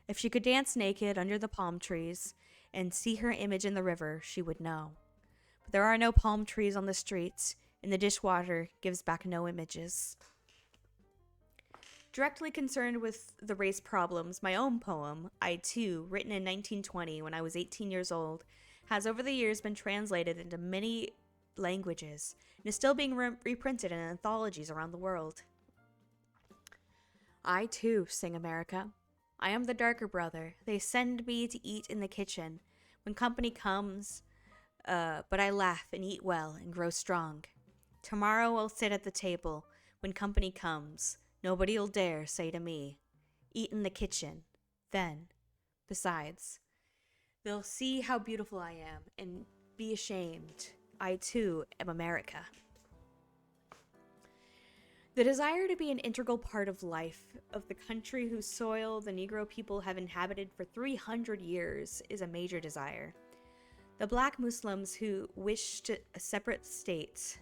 If she could dance naked under the palm trees and see her image in the river, she would know. But there are no palm trees on the streets, and the dishwater gives back no images. Directly concerned with the race problems, my own poem, I Too, written in 1920 when I was 18 years old, has over the years been translated into many languages and is still being reprinted in anthologies around the world. I too sing America. I am the darker brother. They send me to eat in the kitchen when company comes, but I laugh and eat well and grow strong. Tomorrow I'll sit at the table when company comes. Nobody'll dare say to me, eat in the kitchen. Then, besides, they'll see how beautiful I am and be ashamed. I too am America. The desire to be an integral part of life, of the country whose soil the Negro people have inhabited for 300 years, is a major desire. The black Muslims who wished a separate state,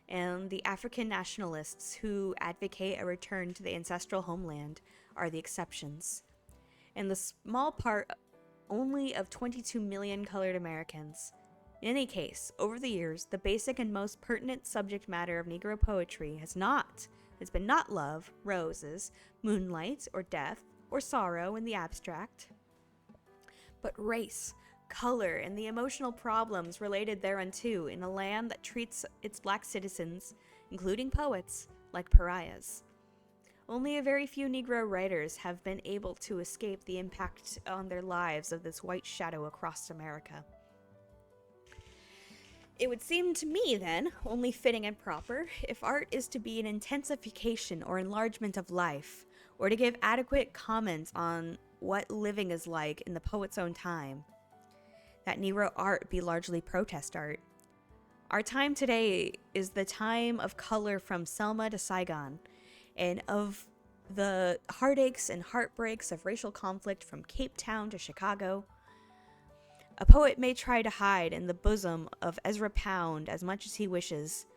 and the African nationalists who advocate a return to the ancestral homeland are the exceptions. And the small part only of 22 million colored Americans. In any case, over the years, the basic and most pertinent subject matter of Negro poetry has been not love, roses, moonlight, or death, or sorrow in the abstract, but race, color, and the emotional problems related thereunto in a land that treats its black citizens, including poets, like pariahs. Only a very few Negro writers have been able to escape the impact on their lives of this white shadow across America. It would seem to me, then, only fitting and proper, if art is to be an intensification or enlargement of life, or to give adequate comments on what living is like in the poet's own time, that Negro art be largely protest art. Our time today is the time of color from Selma to Saigon, and of the heartaches and heartbreaks of racial conflict from Cape Town to Chicago. A poet may try to hide in the bosom of Ezra Pound as much as he wishes,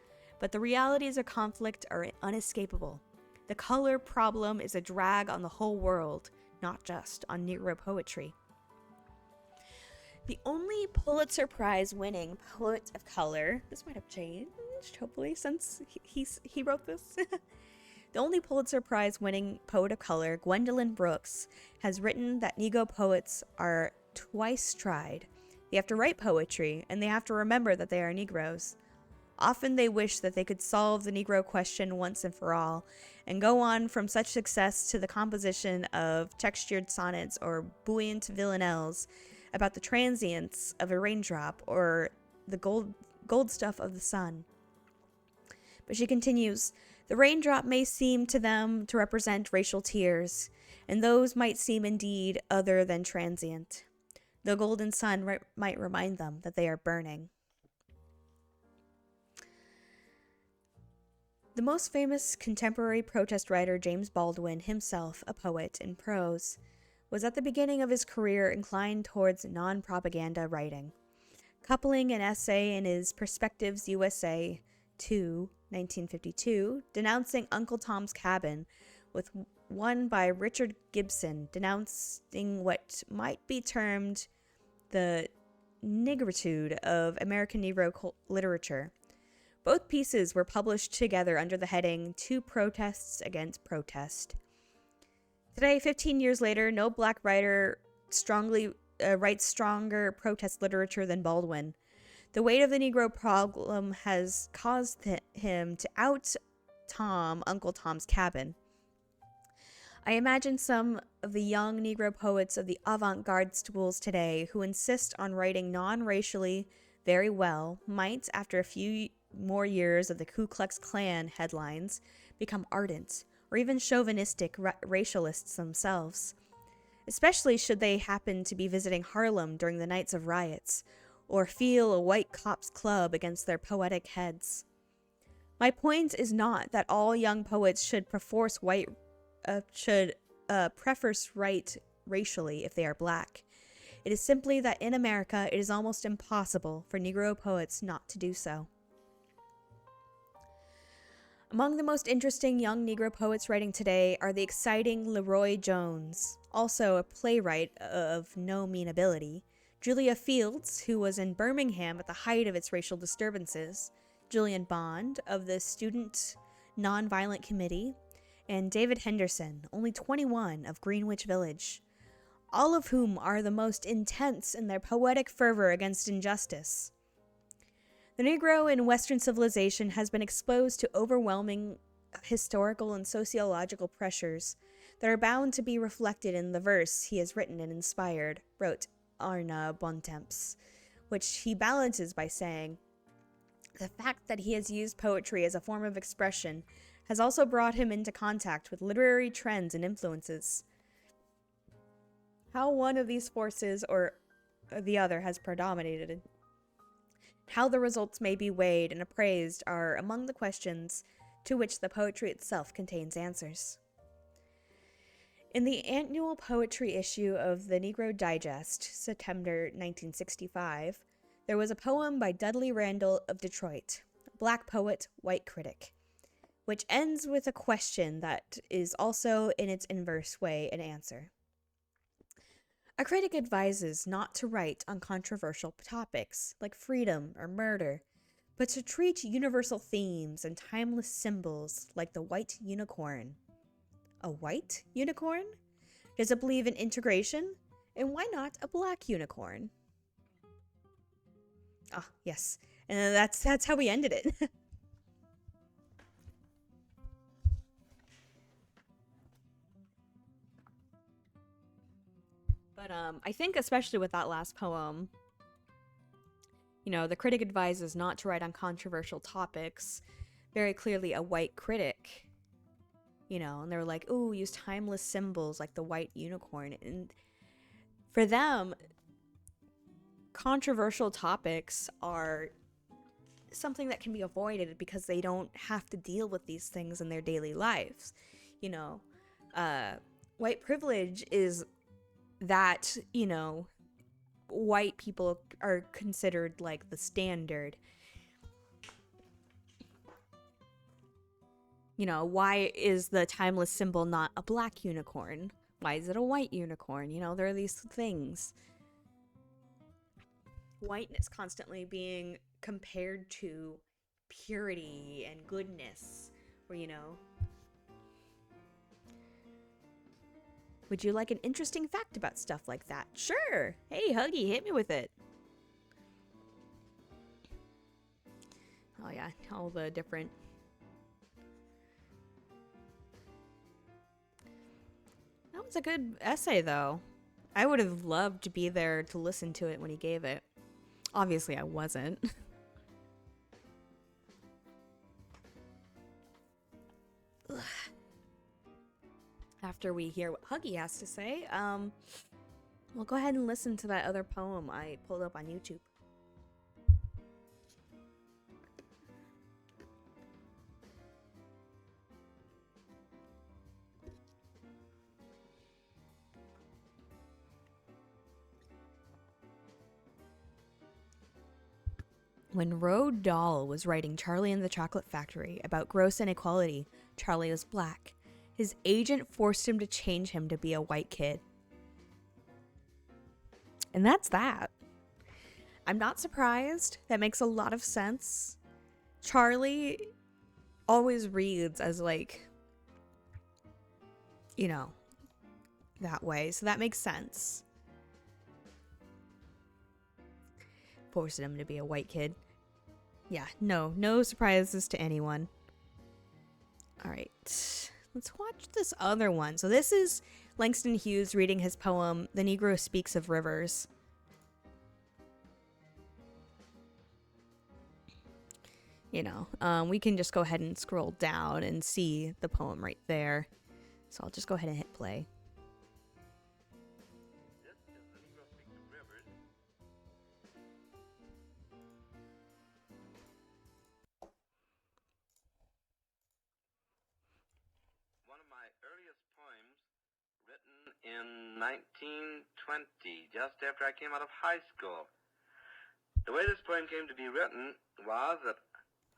but the realities of conflict are unescapable. The color problem is a drag on the whole world, not just on Negro poetry. The only Pulitzer Prize winning poet of color, this might have changed, hopefully, since he wrote this. The only Pulitzer Prize winning poet of color, Gwendolyn Brooks, has written that Negro poets are twice tried. They have to write poetry, and they have to remember that they are Negroes. Often they wish that they could solve the Negro question once and for all, and go on from such success to the composition of textured sonnets or buoyant villanelles about the transience of a raindrop or the gold stuff of the sun. But she continues, the raindrop may seem to them to represent racial tears, and those might seem indeed other than transient. The golden sun might remind them that they are burning. The most famous contemporary protest writer, James Baldwin, himself a poet in prose, was at the beginning of his career inclined towards non-propaganda writing, coupling an essay in his Perspectives USA 2, 1952, denouncing Uncle Tom's Cabin, with one by Richard Gibson denouncing what might be termed the nigritude of American Negro literature. Both pieces were published together under the heading Two Protests Against Protest. Today, 15 years later, no black writer writes stronger protest literature than Baldwin. The weight of the Negro problem has caused him to out-Tom Uncle Tom's Cabin. I imagine some of the young Negro poets of the avant-garde schools today who insist on writing non-racially very well might, after a few more years of the Ku Klux Klan headlines, become ardent or even chauvinistic racialists themselves, especially should they happen to be visiting Harlem during the nights of riots or feel a white cops club against their poetic heads. My point is not that all young poets should preference write racially if they are black. It is simply that in America it is almost impossible for Negro poets not to do so. Among the most interesting young Negro poets writing today are the exciting Leroy Jones, also a playwright of no mean ability, Julia Fields, who was in Birmingham at the height of its racial disturbances, Julian Bond of the Student Nonviolent Committee, and David Henderson, only 21, of Greenwich Village, all of whom are the most intense in their poetic fervor against injustice. The Negro in Western civilization has been exposed to overwhelming historical and sociological pressures that are bound to be reflected in the verse he has written and inspired, wrote Arna Bontemps, which he balances by saying, "The fact that he has used poetry as a form of expression has also brought him into contact with literary trends and influences. How one of these forces or the other has predominated, how the results may be weighed and appraised are among the questions to which the poetry itself contains answers." In the annual poetry issue of the Negro Digest, September 1965, there was a poem by Dudley Randall of Detroit, black poet, white critic, which ends with a question that is also in its inverse way an answer. A critic advises not to write on controversial topics like freedom or murder, but to treat universal themes and timeless symbols like the white unicorn. A white unicorn? Does it believe in integration? And why not a black unicorn? Ah, yes. And that's how we ended it. But I think especially with that last poem, the critic advises not to write on controversial topics. Very clearly a white critic, and they were like, "Ooh, use timeless symbols like the white unicorn." And for them, controversial topics are something that can be avoided because they don't have to deal with these things in their daily lives. White privilege is that, white people are considered like the standard. Why is the timeless symbol not a black unicorn? Why is it a white unicorn? There are these things. Whiteness constantly being compared to purity and goodness, or, would you like an interesting fact about stuff like that? Sure. Hey, Huggy, hit me with it. Oh yeah, all the different... That was a good essay, though. I would have loved to be there to listen to it when he gave it. Obviously, I wasn't. After we hear what Huggy has to say, we'll go ahead and listen to that other poem I pulled up on YouTube. When Roald Dahl was writing Charlie and the Chocolate Factory about gross inequality, Charlie was black. His agent forced him to change him to be a white kid. And that's that. I'm not surprised. That makes a lot of sense. Charlie always reads as like, that way. So that makes sense. Forcing him to be a white kid. Yeah, no surprises to anyone. All right, let's watch this other one. So this is Langston Hughes reading his poem, The Negro Speaks of Rivers. We can just go ahead and scroll down and see the poem right there. So I'll just go ahead and hit play. In 1920, just after I came out of high school. The way this poem came to be written was that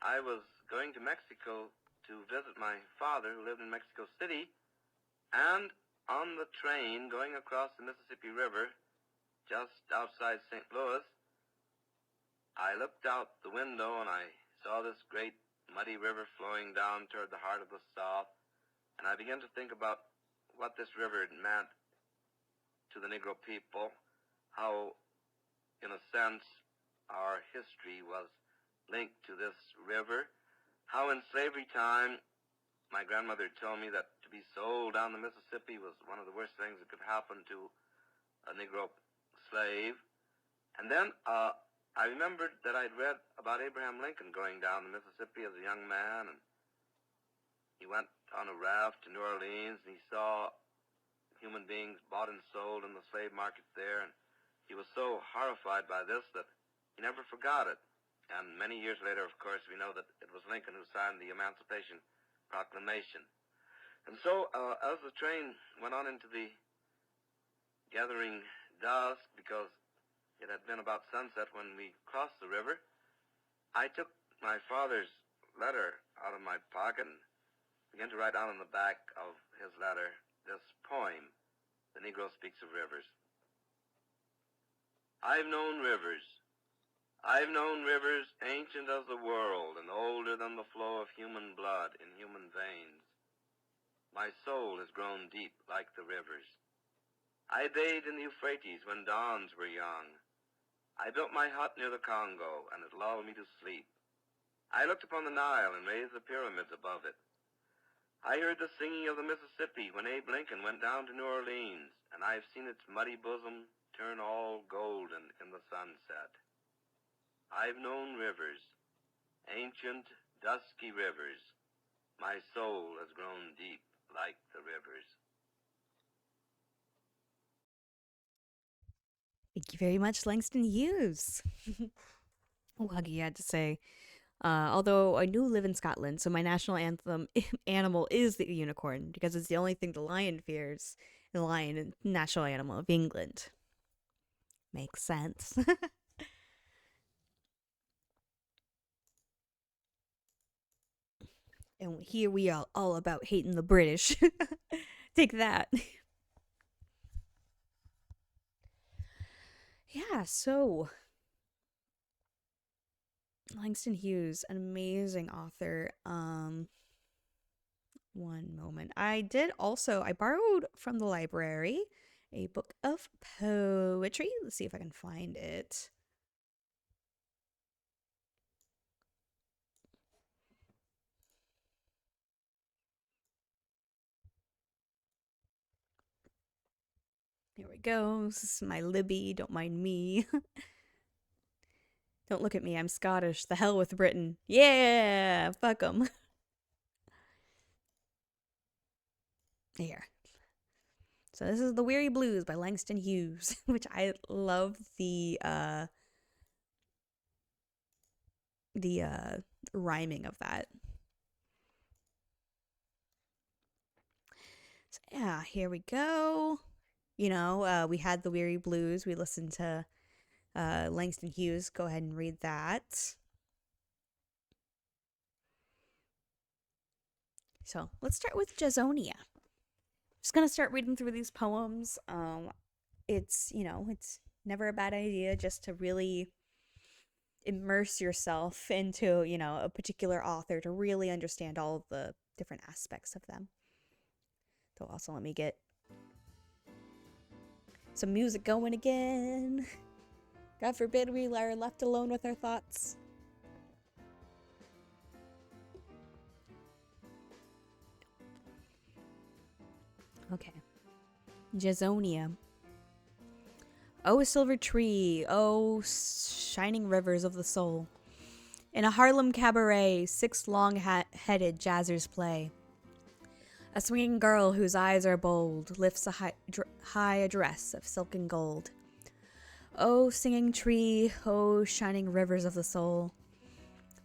I was going to Mexico to visit my father, who lived in Mexico City, and on the train going across the Mississippi River, just outside St. Louis, I looked out the window and I saw this great muddy river flowing down toward the heart of the South, and I began to think about what this river meant to the Negro people, how, in a sense, our history was linked to this river, how in slavery time my grandmother told me that to be sold down the Mississippi was one of the worst things that could happen to a Negro slave. And then I remembered that I'd read about Abraham Lincoln going down the Mississippi as a young man, and he went on a raft to New Orleans, and he saw human beings bought and sold in the slave market there, and he was so horrified by this that he never forgot it. And many years later, of course, we know that it was Lincoln who signed the Emancipation Proclamation. And so, as the train went on into the gathering dusk, because it had been about sunset when we crossed the river, I took my father's letter out of my pocket and began to write down on the back of his letter this poem, The Negro Speaks of Rivers. I've known rivers ancient as the world and older than the flow of human blood in human veins. My soul has grown deep like the rivers. I bathed in the Euphrates when dawns were young. I built my hut near the Congo, and it lulled me to sleep. I looked upon the Nile and raised the pyramids above it. I heard the singing of the Mississippi when Abe Lincoln went down to New Orleans, and I've seen its muddy bosom turn all golden in the sunset. I've known rivers, ancient, dusky rivers. My soul has grown deep like the rivers. Thank you very much, Langston Hughes. What you had to say. Although I do live in Scotland, so my national anthem animal is the unicorn, because it's the only thing the lion fears. The lion is the national animal of England. Makes sense. And here we are, all about hating the British. Take that. Yeah, so Langston Hughes, an amazing author. One moment. I borrowed from the library a book of poetry. Let's see if I can find it. Here we go. This is my Libby. Don't mind me. Don't look at me. I'm Scottish. The hell with Britain. Yeah! Fuck 'em. Here. So this is The Weary Blues by Langston Hughes, which I love the rhyming of that. So yeah, here we go. You know, we had The Weary Blues. We listened to Langston Hughes. Go ahead and read that. So let's start with Jazonia. Just gonna start reading through these poems. It's never a bad idea just to really immerse yourself into, a particular author to really understand all of the different aspects of them. So also let me get some music going again. God forbid we are left alone with our thoughts. Okay. Jazonia. Oh, silver tree, oh, shining rivers of the soul. In a Harlem cabaret, 6 long-headed jazzers play. A swinging girl whose eyes are bold lifts a high address of silken gold. Oh, singing tree, oh, shining rivers of the soul.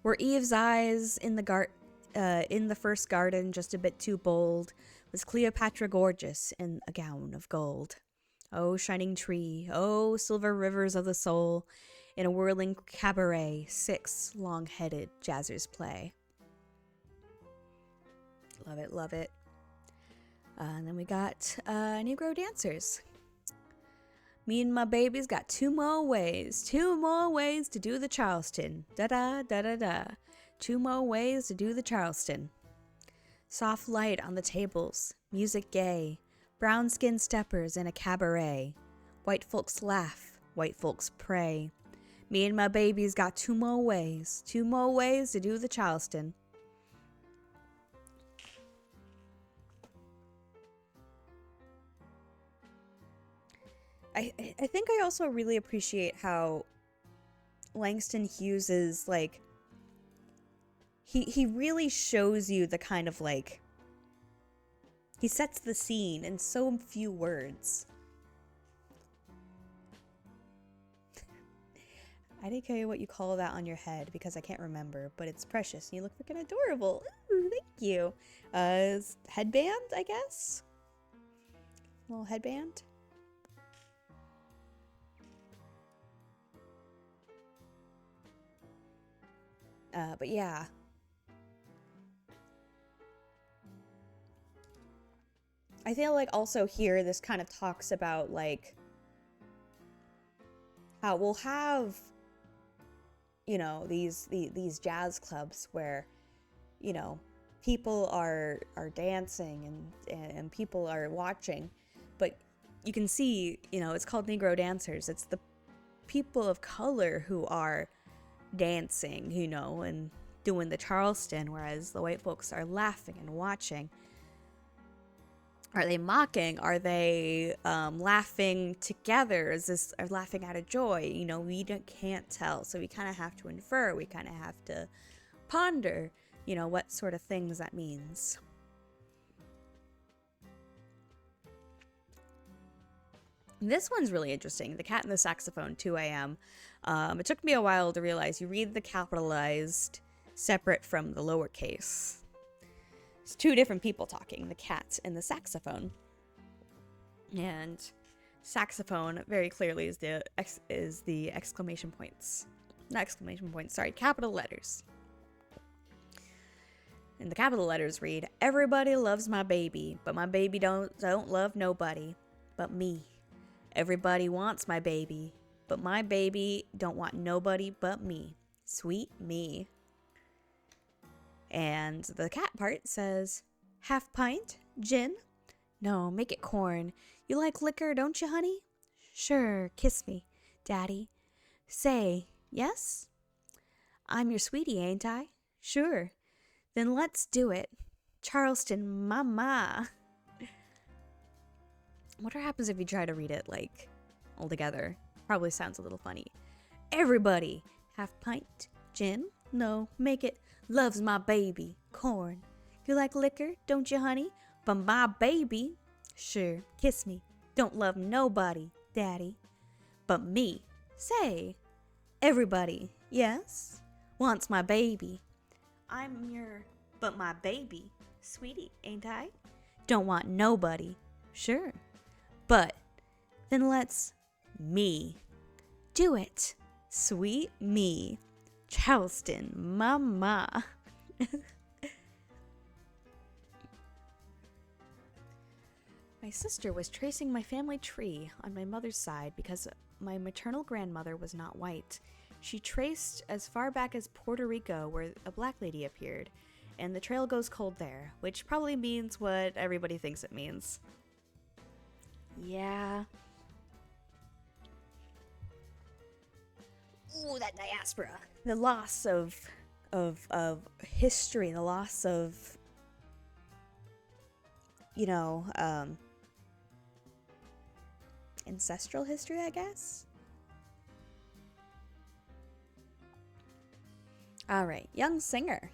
Were Eve's eyes in the first garden just a bit too bold? Was Cleopatra gorgeous in a gown of gold? Oh, shining tree, oh, silver rivers of the soul. In a whirling cabaret, 6 long-headed jazzers play. Love it, love it. And then we got Negro dancers. Me and my baby's got 2 more ways to do the Charleston. Da-da, da-da-da. 2 more ways to do the Charleston. Soft light on the tables, music gay, brown-skinned steppers in a cabaret. White folks laugh, white folks pray. Me and my baby's got two more ways to do the Charleston. I think I also really appreciate how Langston Hughes is, like, he really shows you the kind of, like, he sets the scene in so few words. I didn't care what you call that on your head because I can't remember, but it's precious and you look freaking adorable. Ooh, thank you. Headband, I guess? A little headband? But yeah. I feel like also here this kind of talks about, like, how we'll have, you know, these jazz clubs where, you know, people are dancing and people are watching, but you can see, you know, it's called Negro dancers. It's the people of color who are dancing, you know, and doing the Charleston, whereas the white folks are laughing and watching. Are they mocking? Are they laughing together? Are laughing out of joy? You know, we can't tell, so we kind of have to infer. We kind of have to ponder, you know, what sort of things that means. This one's really interesting. The Cat and the Saxophone, 2 a.m. It took me a while to realize you read the capitalized separate from the lowercase. It's two different people talking, the cat and the saxophone. And saxophone very clearly is the exclamation points. Not exclamation points, sorry, capital letters. And the capital letters read, "Everybody loves my baby, but my baby don't love nobody but me. Everybody wants my baby, but my baby don't want nobody but me. Sweet me." And the cat part says, "Half pint? Gin? No, make it corn. You like liquor, don't you, honey? Sure, kiss me, daddy. Say, yes? I'm your sweetie, ain't I? Sure. Then let's do it. Charleston, mama." What happens if you try to read it, like, all together? Probably sounds a little funny. "Everybody, half pint? Gin? No, make it. Loves my baby, corn. You like liquor, don't you, honey? But my baby, sure, kiss me. Don't love nobody, daddy, but me. Say, everybody, yes, wants my baby. I'm your, but my baby, sweetie, ain't I? Don't want nobody, sure. But then let's me do it, sweet me. Charleston, mama." My sister was tracing my family tree on my mother's side because my maternal grandmother was not white. She traced as far back as Puerto Rico, where a black lady appeared, and the trail goes cold there, which probably means what everybody thinks it means. Yeah. Ooh, that diaspora. The loss of history, the loss of, you know, ancestral history, I guess. All right, young singer.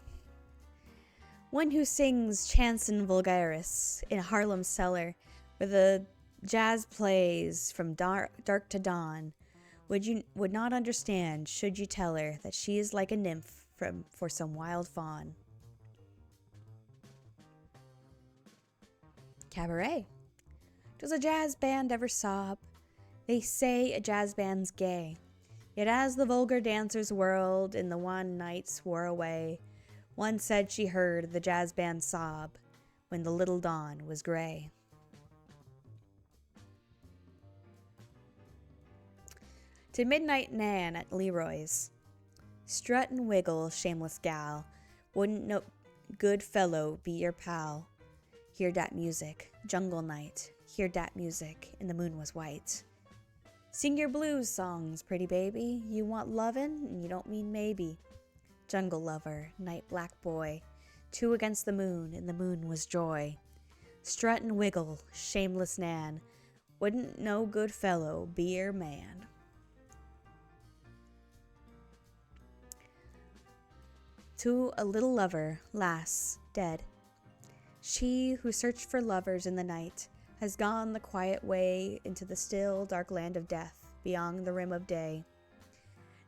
One who sings chanson vulgaris in a Harlem cellar where the jazz plays from dark to dawn. Would not understand should you tell her that she is like a nymph for some wild fawn. Cabaret. Does a jazz band ever sob? They say a jazz band's gay. Yet as the vulgar dancers whirled and the wan nights wore away, one said she heard the jazz band sob when the little dawn was gray. To Midnight Nan at Leroy's. Strut and wiggle, shameless gal. Wouldn't good fellow be your pal. Hear dat music, jungle night. Hear dat music, and the moon was white. Sing your blues songs, pretty baby. You want lovin', and you don't mean maybe. Jungle lover, night black boy. Two against the moon, and the moon was joy. Strut and wiggle, shameless Nan. Wouldn't no good fellow be your man. To a little lover, lass, dead. She who searched for lovers in the night has gone the quiet way into the still, dark land of death, beyond the rim of day.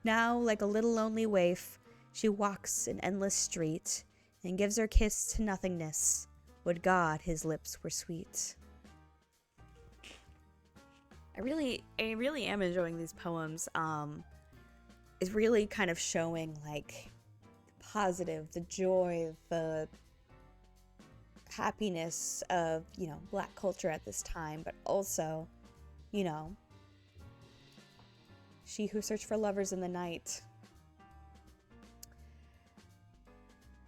Now, like a little lonely waif, she walks an endless street and gives her kiss to nothingness. Would God his lips were sweet. I really am enjoying these poems. It's really kind of showing like positive, the joy, the happiness of, Black culture at this time, but also, she who searched for lovers in the night.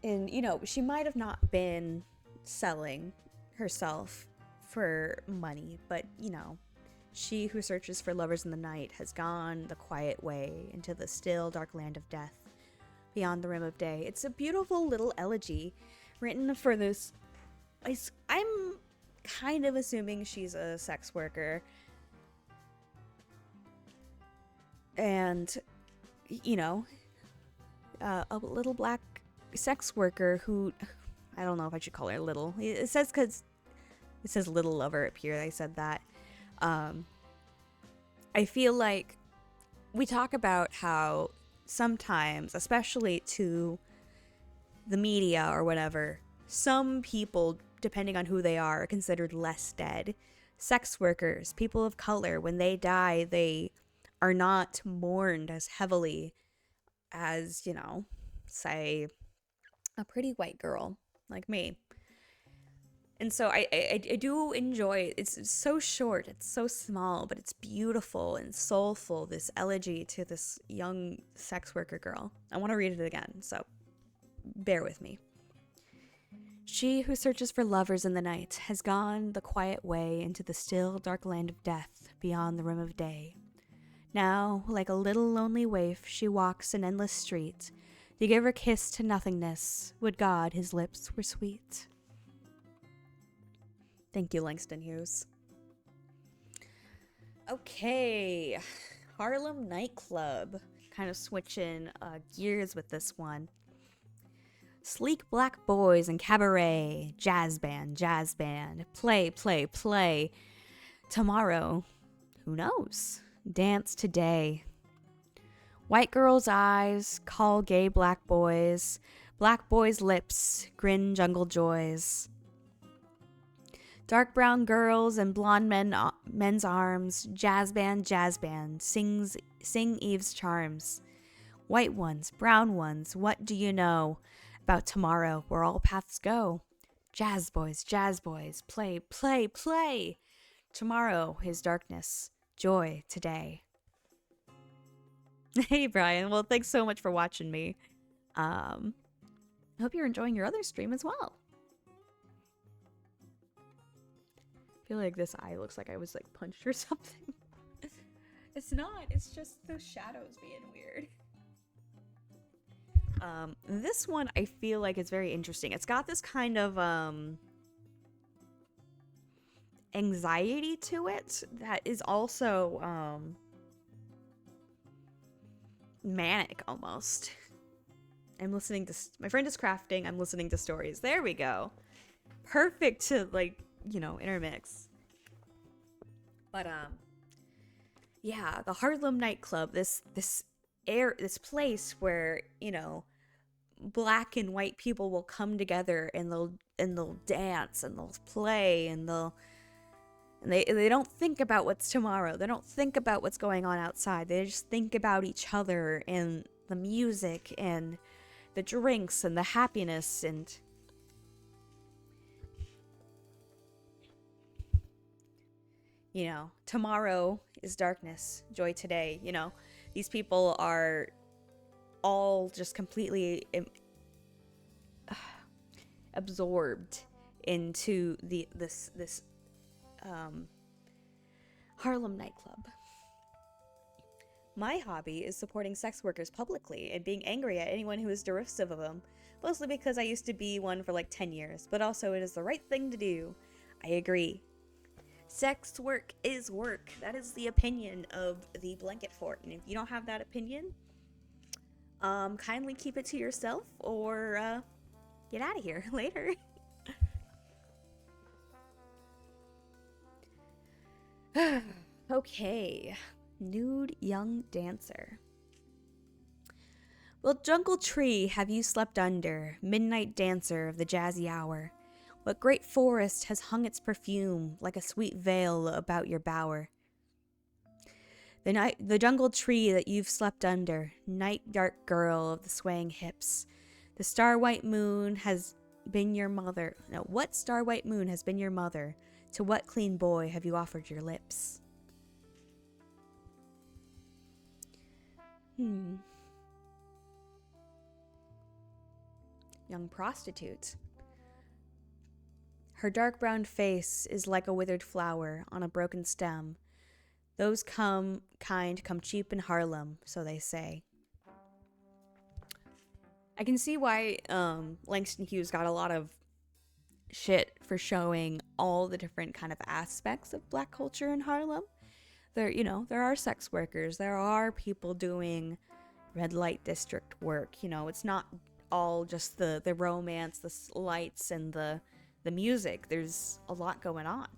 And, she might have not been selling herself for money, but, she who searches for lovers in the night has gone the quiet way into the still, dark land of death, beyond the rim of day. It's a beautiful little elegy written for this. I'm kind of assuming she's a sex worker. And, a little black sex worker who, I don't know if I should call her little. It says because it says little lover up here. I said that. I feel like we talk about how sometimes, especially to the media or whatever, some people, depending on who they are considered less dead. Sex workers, people of color, when they die, they are not mourned as heavily as, say, a pretty white girl like me. And so I do enjoy it. It's so short, it's so small, but it's beautiful and soulful, this elegy to this young sex worker girl. I want to read it again, so bear with me. She who searches for lovers in the night has gone the quiet way into the still, dark land of death, beyond the rim of day. Now, like a little lonely waif, she walks an endless street to give her kiss to nothingness. Would God his lips were sweet. Thank you, Langston Hughes. Okay, Harlem Nightclub. Kind of switching gears with this one. Sleek black boys and cabaret, jazz band, play, play, play. Tomorrow, who knows? Dance today. White girls' eyes call gay black boys' lips grin jungle joys. Dark brown girls and blonde men's arms, jazz band, sing Eve's charms. White ones, brown ones, what do you know about tomorrow where all paths go? Jazz boys, play, play, play. Tomorrow is darkness, joy today. Hey, Brian. Well, thanks so much for watching me. I hope you're enjoying your other stream as well. I feel like this eye looks like I was like punched or something. It's not. It's just those shadows being weird. This one I feel like it's very interesting. It's got this kind of anxiety to it that is also manic almost. I'm listening to my friend is crafting. I'm listening to stories. There we go. Perfect to intermix. But yeah, the Harlem Nightclub, this place where, black and white people will come together and they'll dance and they'll play and they don't think about what's tomorrow. They don't think about what's going on outside. They just think about each other and the music and the drinks and the happiness and tomorrow is darkness, joy today. These people are all just completely absorbed into this Harlem nightclub. My hobby is supporting sex workers publicly and being angry at anyone who is derisive of them, mostly because I used to be one for like 10 years, but also it is the right thing to do. I agree. Sex work is work. That is the opinion of the blanket fort, and if you don't have that opinion, kindly keep it to yourself or get out of here later. Okay. Nude young dancer. What jungle tree have you slept under, midnight dancer of the jazzy hour? What great forest has hung its perfume like a sweet veil about your bower? The jungle tree that you've slept under, night dark girl of the swaying hips. The star-white moon has been your mother. No, what star-white moon has been your mother? To what clean boy have you offered your lips? Young prostitute. Her dark brown face is like a withered flower on a broken stem. Those come cheap in Harlem, so they say. I can see why Langston Hughes got a lot of shit for showing all the different kind of aspects of black culture in Harlem. There are sex workers, there are people doing red light district work. It's not all just the romance, the lights, and the music. There's a lot going on.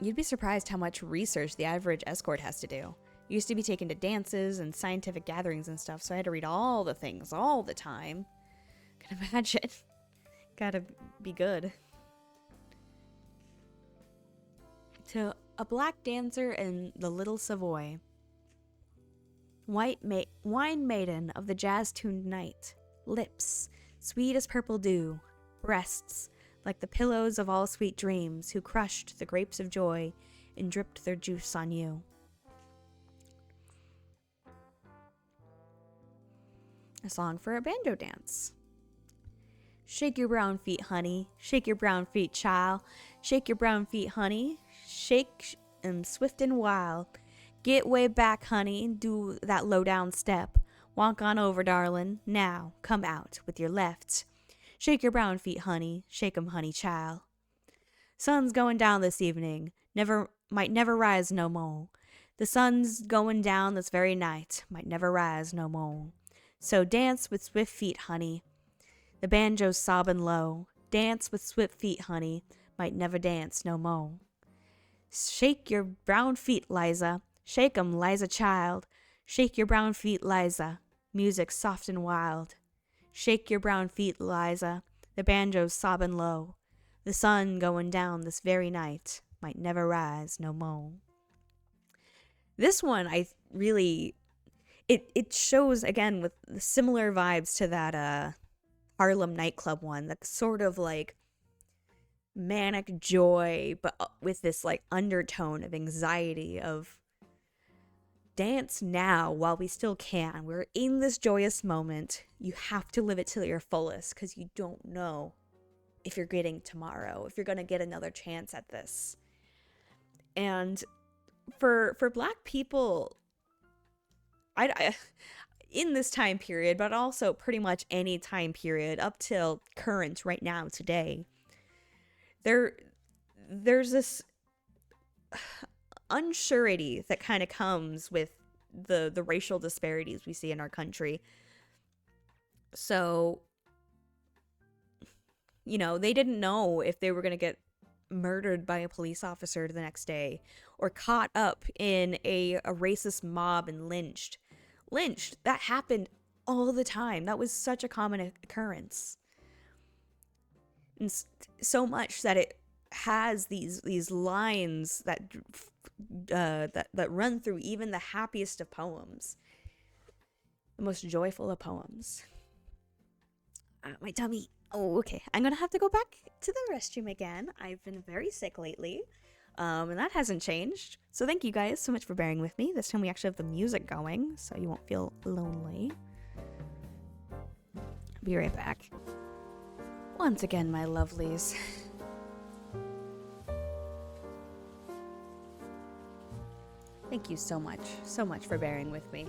You'd be surprised how much research the average escort has to do. I used to be taken to dances and scientific gatherings and stuff, so I had to read all the things all the time. Can imagine. Gotta be good. To a black dancer in the Little Savoy. Wine maiden of the jazz-tuned night. Lips, sweet as purple dew. Breasts, like the pillows of all sweet dreams, who crushed the grapes of joy and dripped their juice on you. A song for a banjo dance. Shake your brown feet, honey. Shake your brown feet, child. Shake your brown feet, honey. Shake 'em swift and wild. Get way back, honey. Do that low down step. Walk on over, darling. Now, come out with your left. Shake your brown feet, honey. Shake 'em, honey, child. Sun's going down this evening. Might never rise no more. The sun's going down this very night. Might never rise no more. So dance with swift feet, honey. The banjo's sobbing low. Dance with swift feet, honey. Might never dance no more. Shake your brown feet, Liza. Shake 'em, Liza child. Shake your brown feet, Liza. Music soft and wild. Shake your brown feet, Liza. The banjo's sobbing low. The sun going down this very night. Might never rise no more. This one, it shows, again, with the similar vibes to that Harlem nightclub one. That's sort of like manic joy, but with this like undertone of anxiety of dance now while we still can. We're in this joyous moment. You have to live it to your fullest because you don't know if you're getting tomorrow, if you're going to get another chance at this. And for black people, I in this time period, but also pretty much any time period up till current right now today, there's this unsurety that kind of comes with the racial disparities we see in our country. So, they didn't know if they were going to get murdered by a police officer the next day or caught up in a racist mob and lynched. That happened all the time. That was such a common occurrence. And so much that it has these lines that run through even the happiest of poems, the most joyful of poems. My tummy. Oh, okay. I'm gonna have to go back to the restroom again. I've been very sick lately, and that hasn't changed. So thank you guys so much for bearing with me. This time we actually have the music going, so you won't feel lonely. Be right back. Once again, my lovelies. Thank you so much for bearing with me.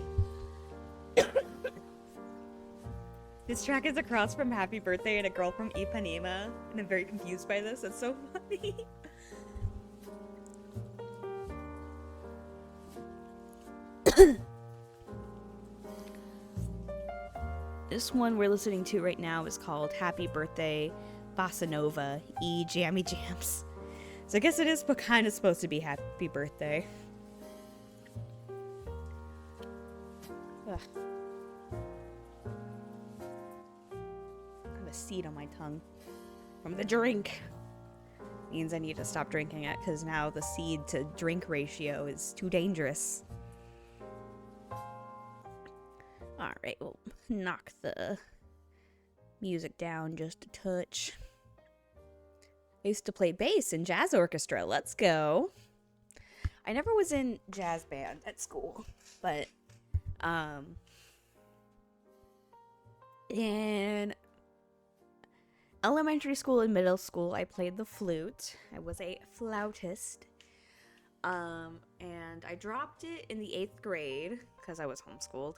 This track is across from Happy Birthday and a girl from Ipanema, and I'm very confused by this. It's so funny. This one we're listening to right now is called Happy Birthday Bossa Nova E Jammy Jams. So I guess it is kind of supposed to be Happy Birthday. Ugh. I have a seed on my tongue from the drink. Means I need to stop drinking it because now the seed to drink ratio is too dangerous. Alright, we'll knock the music down just a touch. I used to play bass in jazz orchestra. Let's go. I never was in jazz band at school, but in elementary school and middle school, I played the flute. I was a flautist. And I dropped it in the 8th grade because I was homeschooled.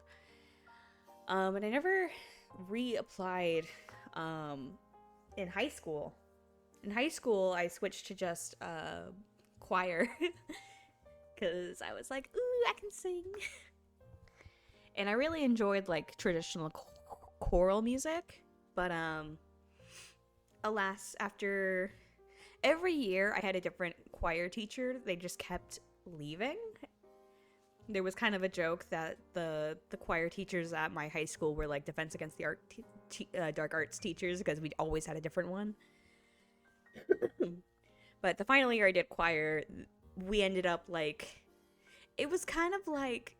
And I never reapplied in high school. In high school, I switched to just choir because I was like, ooh, I can sing. And I really enjoyed like traditional choral music, but alas, after every year I had a different choir teacher. They just kept leaving. There was kind of a joke that the choir teachers at my high school were like Defense Against the Dark Arts teachers because we'd always had a different one. But the final year I did choir, we ended up like, it was kind of like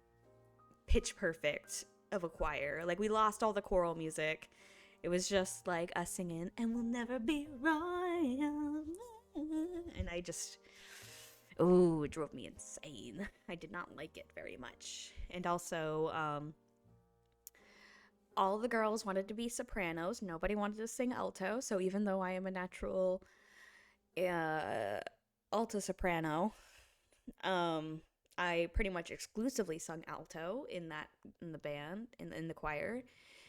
Pitch Perfect of a choir. Like we lost all the choral music. It was just like us singing, and we'll never be royal. And I just, ooh, it drove me insane. I did not like it very much. And also, all the girls wanted to be sopranos. Nobody wanted to sing alto. So even though I am a natural alto soprano, I pretty much exclusively sung alto in the band, in the choir,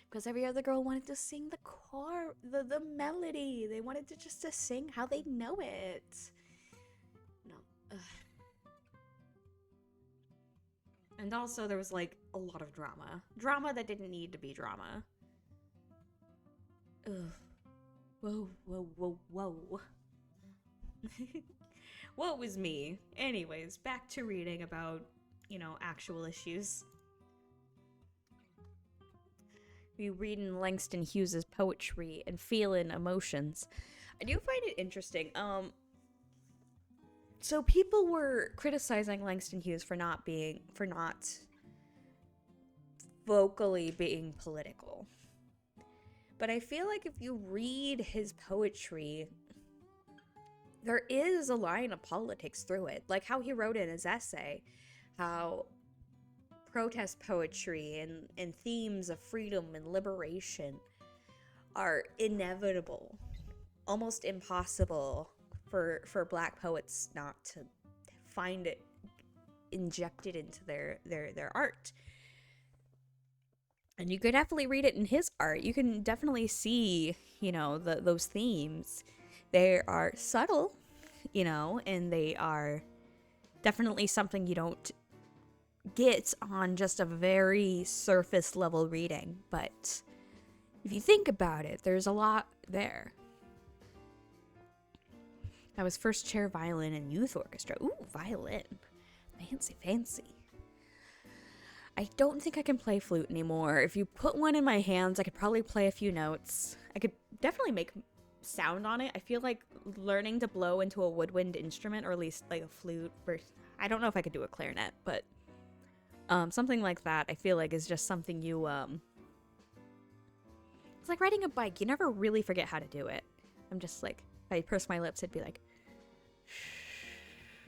because every other girl wanted to sing the melody. They wanted to just to sing how they know it. No. Ugh. And also there was like a lot of drama that didn't need to be drama. Ugh. Whoa. What was me? Anyways, back to reading about, actual issues. We reading Langston Hughes' poetry and feeling emotions. I do find it interesting. So people were criticizing Langston Hughes for not vocally being political. But I feel like if you read his poetry, there is a line of politics through it. Like how he wrote in his essay, how protest poetry and themes of freedom and liberation are inevitable, almost impossible for Black poets not to find it injected into their art. And you could definitely read it in his art. You can definitely see, those themes. They are subtle, and they are definitely something you don't get on just a very surface level reading. But if you think about it, there's a lot there. I was first chair violin in youth orchestra. Ooh, violin. Fancy. I don't think I can play flute anymore. If you put one in my hands, I could probably play a few notes. I could definitely make sound on it. I feel like learning to blow into a woodwind instrument, or at least like a flute, or I don't know if I could do a clarinet, but something like that I feel like is just something you it's like riding a bike. You never really forget how to do it. I'm just like, if I purse my lips, it'd be like,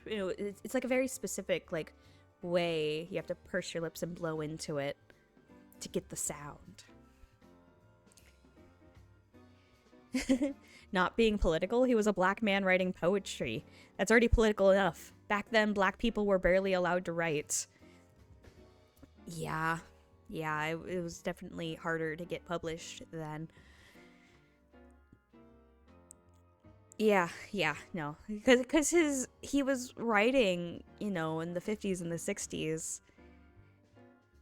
it's like a very specific like way you have to purse your lips and blow into it to get the sound. Not being political, he was a black man writing poetry. That's already political enough. Back then, black people were barely allowed to write. Yeah, it was definitely harder to get published then. Yeah, no. Because he was writing, in the 50s and the 60s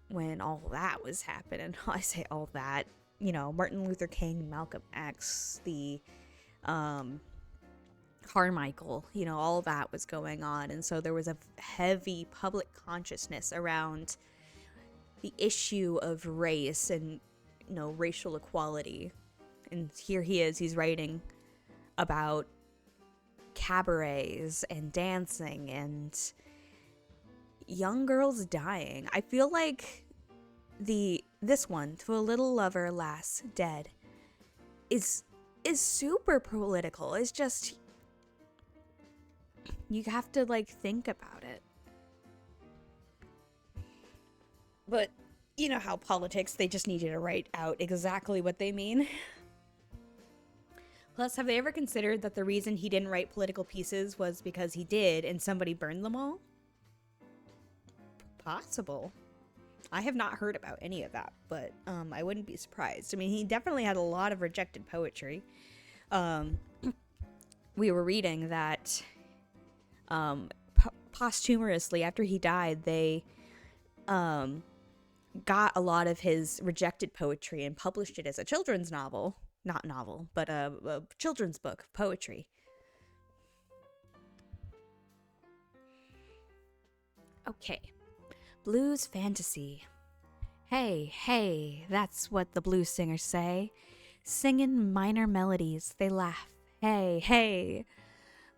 when all that was happening. I say all that. Martin Luther King, Malcolm X, the Carmichael, all that was going on. And so there was a heavy public consciousness around the issue of race and, racial equality. And here he is, he's writing about cabarets and dancing and young girls dying. I feel like this one, To a Little Lover Lass Dead, is super political. It's just, you have to think about it. But you know how politics, they just need you to write out exactly what they mean. Plus, have they ever considered that the reason he didn't write political pieces was because he did and somebody burned them all? Possible. I have not heard about any of that, but I wouldn't be surprised. I mean, he definitely had a lot of rejected poetry. We were reading that posthumously, after he died, they got a lot of his rejected poetry and published it as a children's novel. Not novel, but a children's book of poetry. Okay. Blues fantasy. Hey, that's what the blues singers say. Singing minor melodies, they laugh. Hey,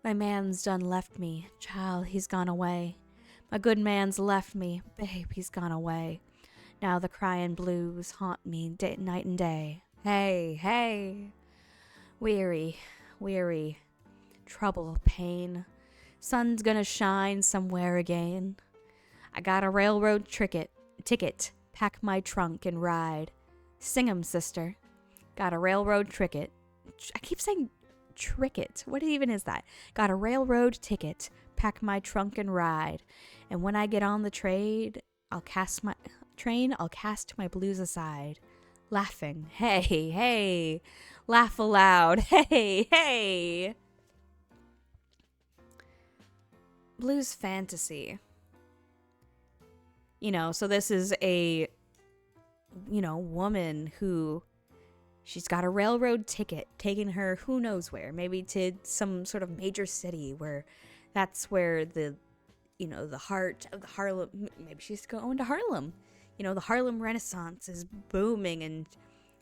my man's done left me. Child, he's gone away. My good man's left me. Babe, he's gone away. Now the crying blues haunt me night and day. Hey, weary, trouble, pain. Sun's gonna shine somewhere again. I got a railroad ticket, pack my trunk and ride. Sing 'em, sister. Got a railroad ticket. I keep saying tricket. What even is that? Got a railroad ticket, pack my trunk and ride. And when I get on the train, I'll cast my blues aside. Laughing, hey, laugh aloud, hey. Blues fantasy. So this is a, woman who, she's got a railroad ticket taking her who knows where, maybe to some sort of major city where that's where the heart of the Harlem, maybe she's going to Harlem. The Harlem Renaissance is booming and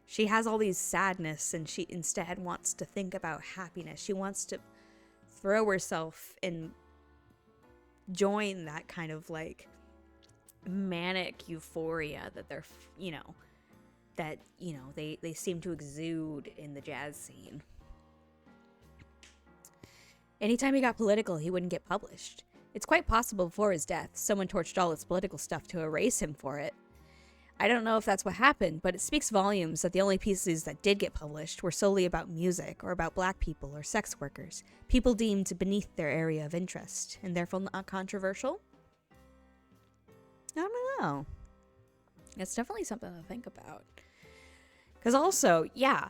she has all these sadness and she instead wants to think about happiness. She wants to throw herself and join that kind of manic euphoria that they're, they seem to exude in the jazz scene. Anytime he got political, he wouldn't get published. It's quite possible before his death, someone torched all his political stuff to erase him for it. I don't know if that's what happened, but it speaks volumes that the only pieces that did get published were solely about music or about black people or sex workers, people deemed beneath their area of interest, and therefore not controversial? I don't know. It's definitely something to think about. Because also, yeah,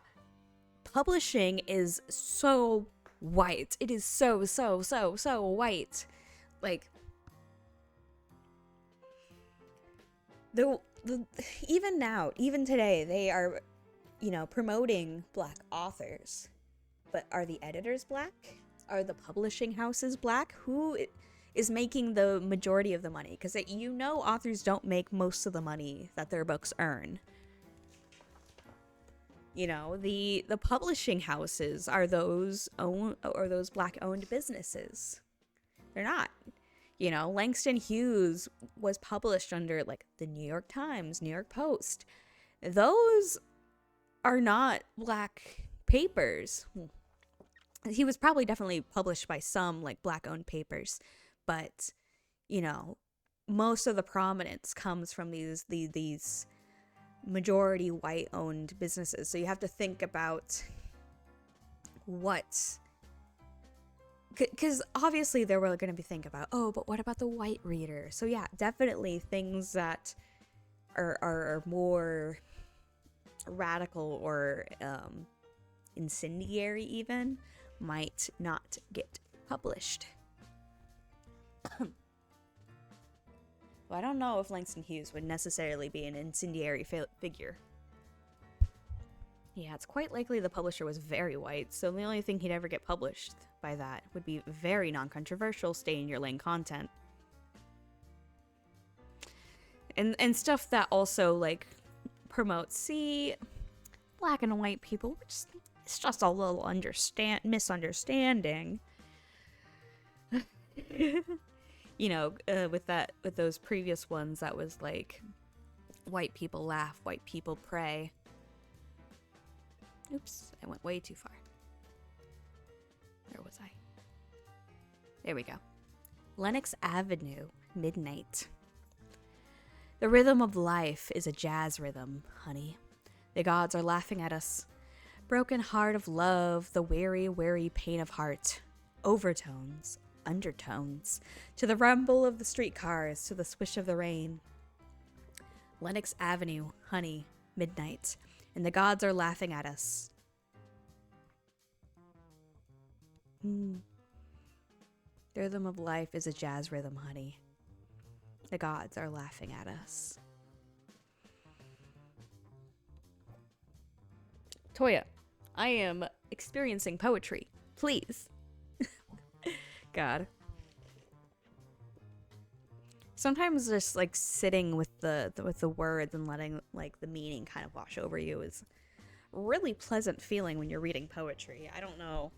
publishing is so white. It is so white. Even today, they are, promoting black authors. But are the editors black? Are the publishing houses black? Who is making the majority of the money? Because authors don't make most of the money that their books earn. The publishing houses are those black-owned businesses. They're not. Langston Hughes was published under the New York Times, New York Post. Those are not black papers. He was probably definitely published by some black-owned papers, but most of the prominence comes from these majority white-owned businesses. So you have to think about what? Because obviously they were going to be thinking about, oh, but what about the white reader? So yeah, definitely things that are more radical or incendiary even might not get published. Well, I don't know if Langston Hughes would necessarily be an incendiary figure. Yeah, it's quite likely the publisher was very white, so the only thing he'd ever get published by that would be very non-controversial, stay in your lane content. And stuff that also, like, promotes, see, black and white people, it's just a little misunderstanding. You know, with those previous ones, that was like, white people laugh, white people pray. Oops, I went way too far. Where was I? There we go. Lenox Avenue, midnight. The rhythm of life is a jazz rhythm, honey. The gods are laughing at us. Broken heart of love, the weary, weary pain of heart. Overtones, undertones, to the rumble of the streetcars, to the swish of the rain. Lenox Avenue, honey, midnight, and the gods are laughing at us. The rhythm of life is a jazz rhythm, honey. The gods are laughing at us. Toya, I am experiencing poetry. Please. God. Sometimes just like sitting with the words and letting like the meaning kind of wash over you is a really pleasant feeling when you're reading poetry. I don't know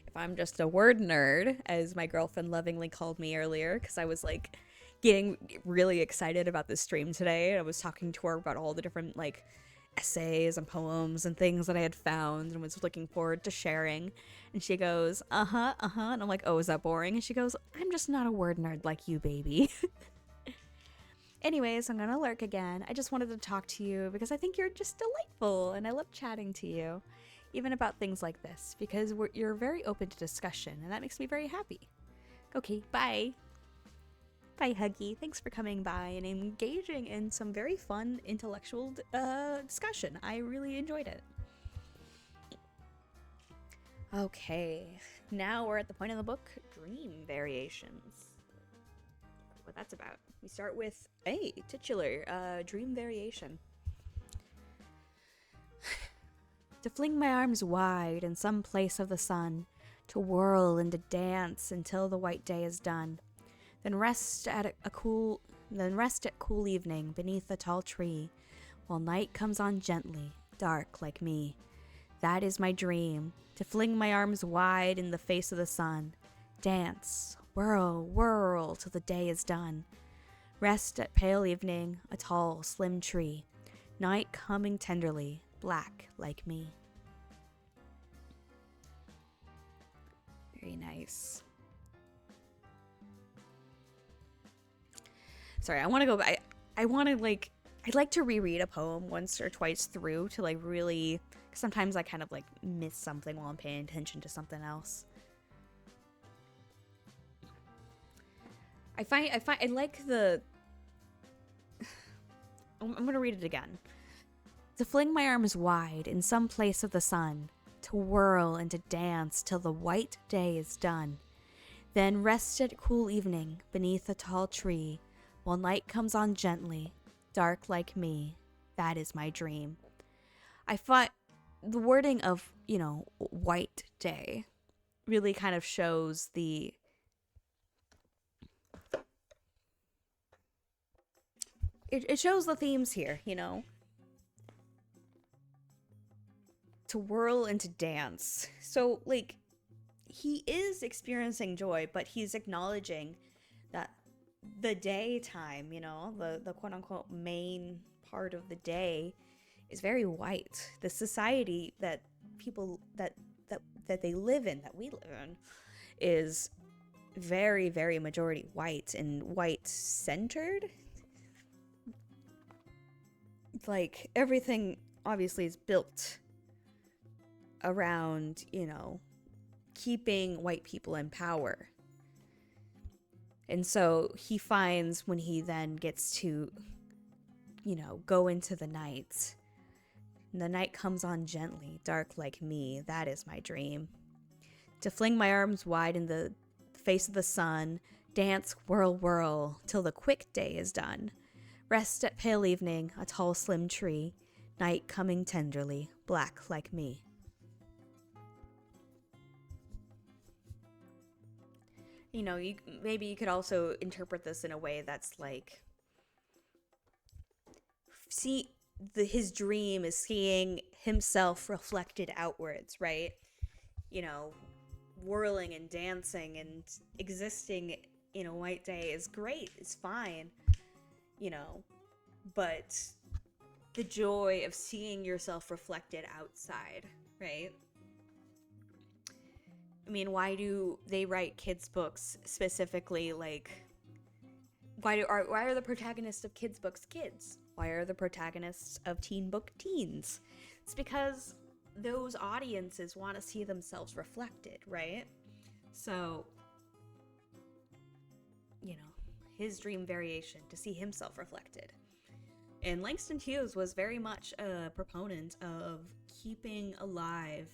if I'm just a word nerd, as my girlfriend lovingly called me earlier, because I was like getting really excited about this stream today. I was talking to her about all the different like essays and poems and things that I had found and was looking forward to sharing. And she goes, uh-huh. And I'm like, oh, is that boring? And she goes, I'm just not a word nerd like you, baby. Anyways, I'm gonna lurk again. I just wanted to talk to you because I think you're just delightful and I love chatting to you, even about things like this, because you're very open to discussion and that makes me very happy. Okay, bye. Bye, Huggy. Thanks for coming by and engaging in some very fun intellectual discussion. I really enjoyed it. Okay, now we're at the point of the book, Dream Variations. What that's about. We start with a titular dream variation. To fling my arms wide in some place of the sun, to whirl and to dance until the white day is done. Then rest at cool evening beneath a tall tree, while night comes on gently, dark like me. That is my dream, to fling my arms wide in the face of the sun, dance, whirl, whirl till the day is done. Rest at pale evening, a tall, slim tree, night coming tenderly, black like me. Very nice. Sorry, I want to go back. I want to like, I'd like to reread a poem once or twice through to like really, cause sometimes I kind of like miss something while I'm paying attention to something else. I like the, I'm going to read it again. To fling my arms wide in some place of the sun, to whirl and to dance till the white day is done. Then rest at cool evening beneath a tall tree, while night comes on gently, dark like me. That is my dream. I thought the wording of, white day really kind of shows the it shows the themes here, to whirl and to dance. So, like, he is experiencing joy, but he's acknowledging that the daytime, the quote-unquote main part of the day is very white. The society that people, that they live in, that we live in, is very, very majority white and white-centered. Like, everything obviously is built around, keeping white people in power. And so he finds when he then gets to, go into the night. And the night comes on gently, dark like me, that is my dream. To fling my arms wide in the face of the sun, dance, whirl, whirl, till the quick day is done. Rest at pale evening, a tall slim tree, night coming tenderly, black like me. Maybe you could also interpret this in a way that's like, his dream is seeing himself reflected outwards, right? Whirling and dancing and existing in a white day is great, it's fine, but the joy of seeing yourself reflected outside, right? I mean, why do they write kids' books specifically? Like, why are the protagonists of kids' books kids? Why are the protagonists of teen book teens? It's because those audiences want to see themselves reflected, right? So, his dream variation, to see himself reflected. And Langston Hughes was very much a proponent of keeping alive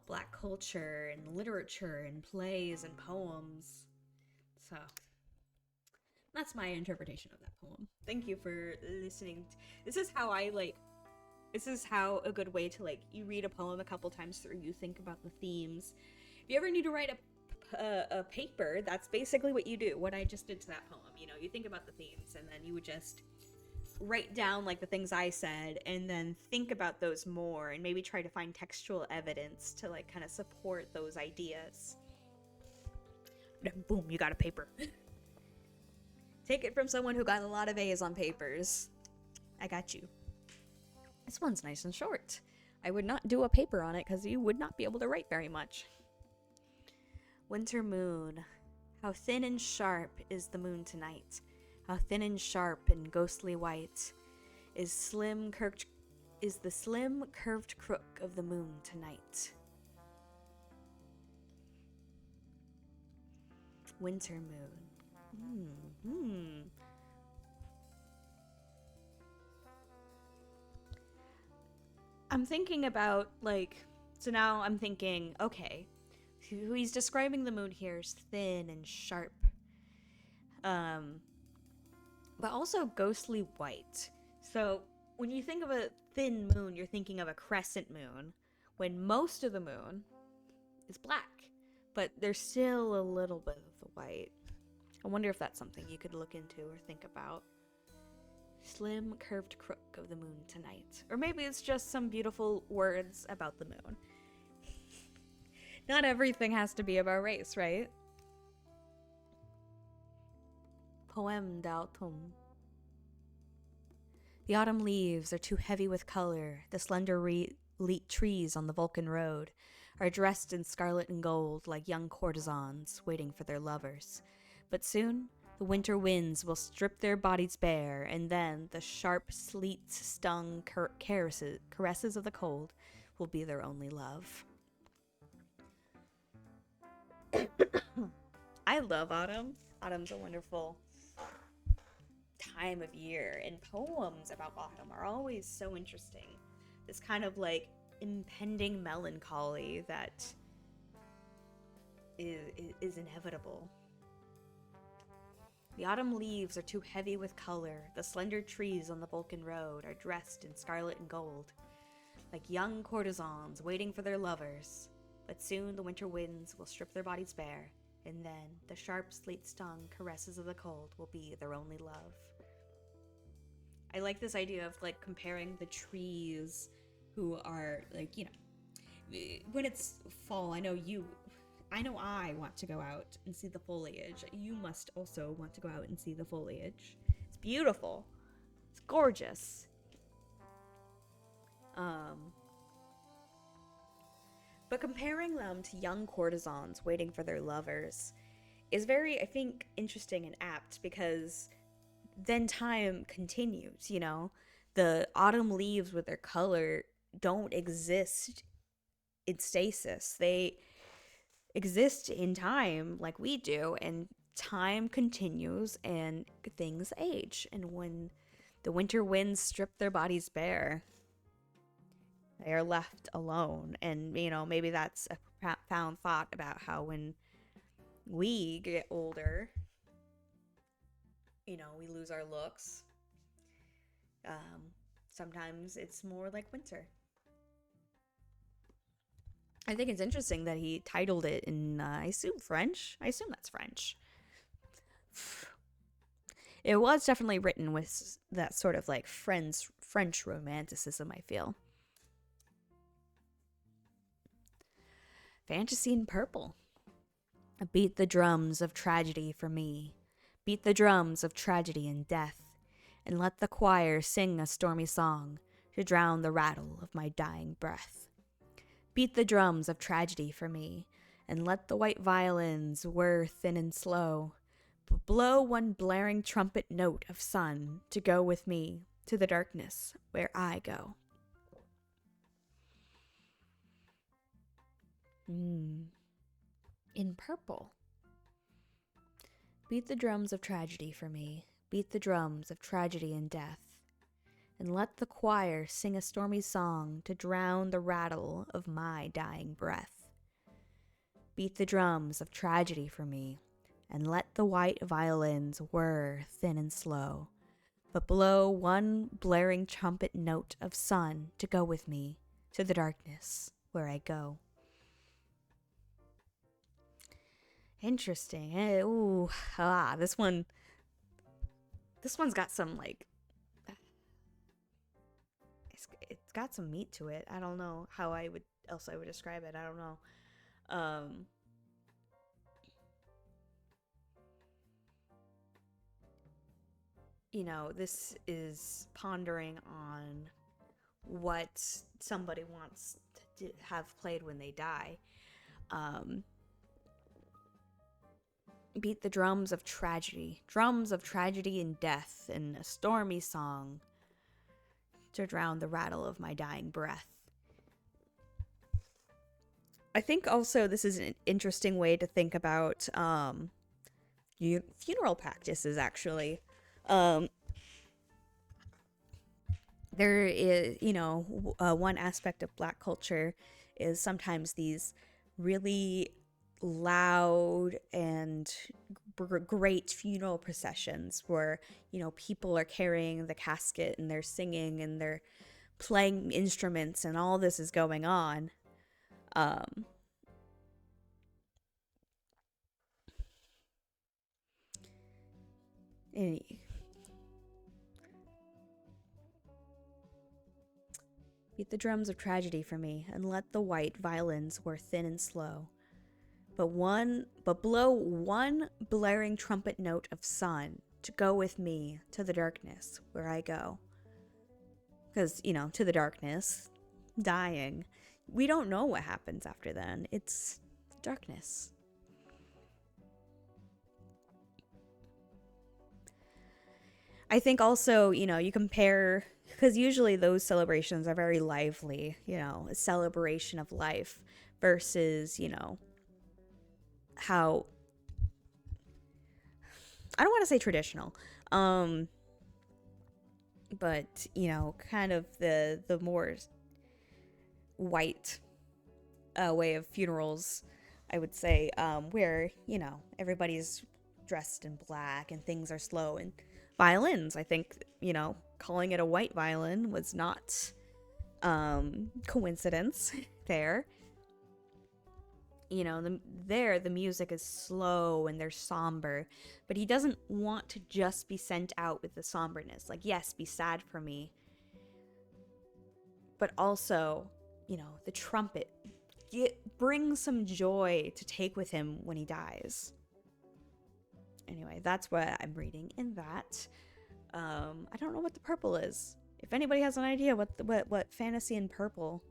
Black culture and literature and plays and poems. So that's my interpretation of that poem. Thank you for listening. This is how a good way to, you read a poem a couple times through, you think about the themes. If you ever need to write a paper, that's basically what you do, what I just did to that poem. You think about the themes, and then you would just write down the things I said, and then think about those more, and maybe try to find textual evidence to kind of support those ideas. Then boom, you got a paper. Take it from someone who got a lot of A's on papers. I got you. This one's nice and short. I would not do a paper on it because you would not be able to write very much. Winter moon, how thin and sharp is the moon tonight. How thin and sharp and ghostly white is the slim curved crook of the moon tonight. Winter moon. I'm thinking about so now I'm thinking, okay, who he's describing the moon here is thin and sharp. But also ghostly white. So when you think of a thin moon, you're thinking of a crescent moon, when most of the moon is black, but there's still a little bit of the white. I wonder if that's something you could look into or think about. Slim curved crook of the moon tonight. Or maybe it's just some beautiful words about the moon. Not everything has to be about race, right? Poème d'automne. The autumn leaves are too heavy with color. The slender trees on the Vulcan road are dressed in scarlet and gold like young courtesans waiting for their lovers. But soon, the winter winds will strip their bodies bare, and then the sharp, sleet-stung caresses of the cold will be their only love. I love autumn. Autumn's a wonderful time of year, and poems about autumn are always so interesting. This kind of impending melancholy that is inevitable. The autumn leaves are too heavy with color. The slender trees on the Vulcan road are dressed in scarlet and gold, like young courtesans waiting for their lovers. But soon the winter winds will strip their bodies bare, and then the sharp, sleet-stung caresses of the cold will be their only love. I like this idea of comparing the trees who are when it's fall, I know I want to go out and see the foliage. You must also want to go out and see the foliage. It's beautiful. It's gorgeous. But comparing them to young courtesans waiting for their lovers is very, I think, interesting and apt, because then time continues, The autumn leaves with their color don't exist in stasis. They exist in time like we do, and time continues and things age. And when the winter winds strip their bodies bare, they are left alone. And, maybe that's a profound thought about how when we get older, we lose our looks. Sometimes it's more like winter. I think it's interesting that he titled it in, I assume French. I assume that's French. It was definitely written with that sort of like French romanticism, I feel. Fantasy in Purple. Beat the drums of tragedy for me. Beat the drums of tragedy and death, and let the choir sing a stormy song to drown the rattle of my dying breath. Beat the drums of tragedy for me, and let the white violins whir thin and slow, but blow one blaring trumpet note of sun to go with me to the darkness where I go. In Purple. Beat the drums of tragedy for me, beat the drums of tragedy and death, and let the choir sing a stormy song to drown the rattle of my dying breath. Beat the drums of tragedy for me, and let the white violins whir thin and slow, but blow one blaring trumpet note of sun to go with me to the darkness where I go. Interesting. This one's got some like, it's got some meat to it. I don't know how I would describe it. I don't know. This is pondering on what somebody wants to have played when they die. Beat the drums of tragedy and death, and a stormy song to drown the rattle of my dying breath. I think also this is an interesting way to think about funeral practices, actually. There is, one aspect of Black culture is sometimes these really loud and great funeral processions where, people are carrying the casket and they're singing and they're playing instruments and all this is going on. Beat the drums of tragedy for me, and let the white violins whir thin and slow, but blow one blaring trumpet note of sun to go with me to the darkness where I go. Because, to the darkness, dying. We don't know what happens after then. It's darkness. I think also, you compare, because usually those celebrations are very lively, a celebration of life versus, how, I don't want to say traditional, but, kind of the more white way of funerals, I would say, where, everybody's dressed in black and things are slow, and violins, I think, calling it a white violin was not coincidence there. The music is slow and they're somber, but he doesn't want to just be sent out with the somberness. Like, yes, be sad for me, but also, the trumpet brings some joy to take with him when he dies. Anyway, that's what I'm reading in that. I don't know what the purple is. If anybody has an idea what fantasy in purple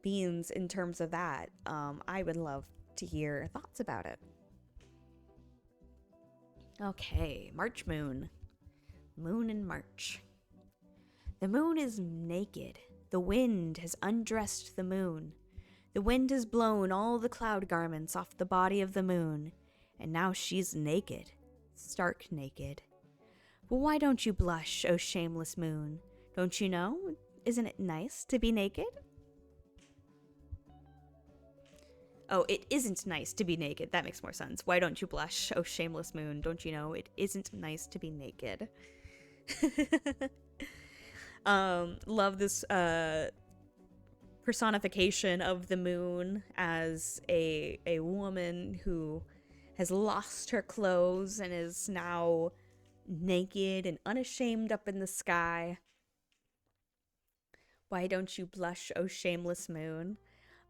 means in terms of that, I would love to hear thoughts about it. Okay, March moon. Moon in March. The moon is naked. The wind has undressed the moon. The wind has blown all the cloud garments off the body of the moon, and now she's naked, stark naked. But why don't you blush, O shameless moon? Don't you know? Isn't it nice to be naked? Oh, it isn't nice to be naked. That makes more sense. Why don't you blush, oh shameless moon? Don't you know it isn't nice to be naked? Love this personification of the moon as a woman who has lost her clothes and is now naked and unashamed up in the sky. Why don't you blush, oh shameless moon?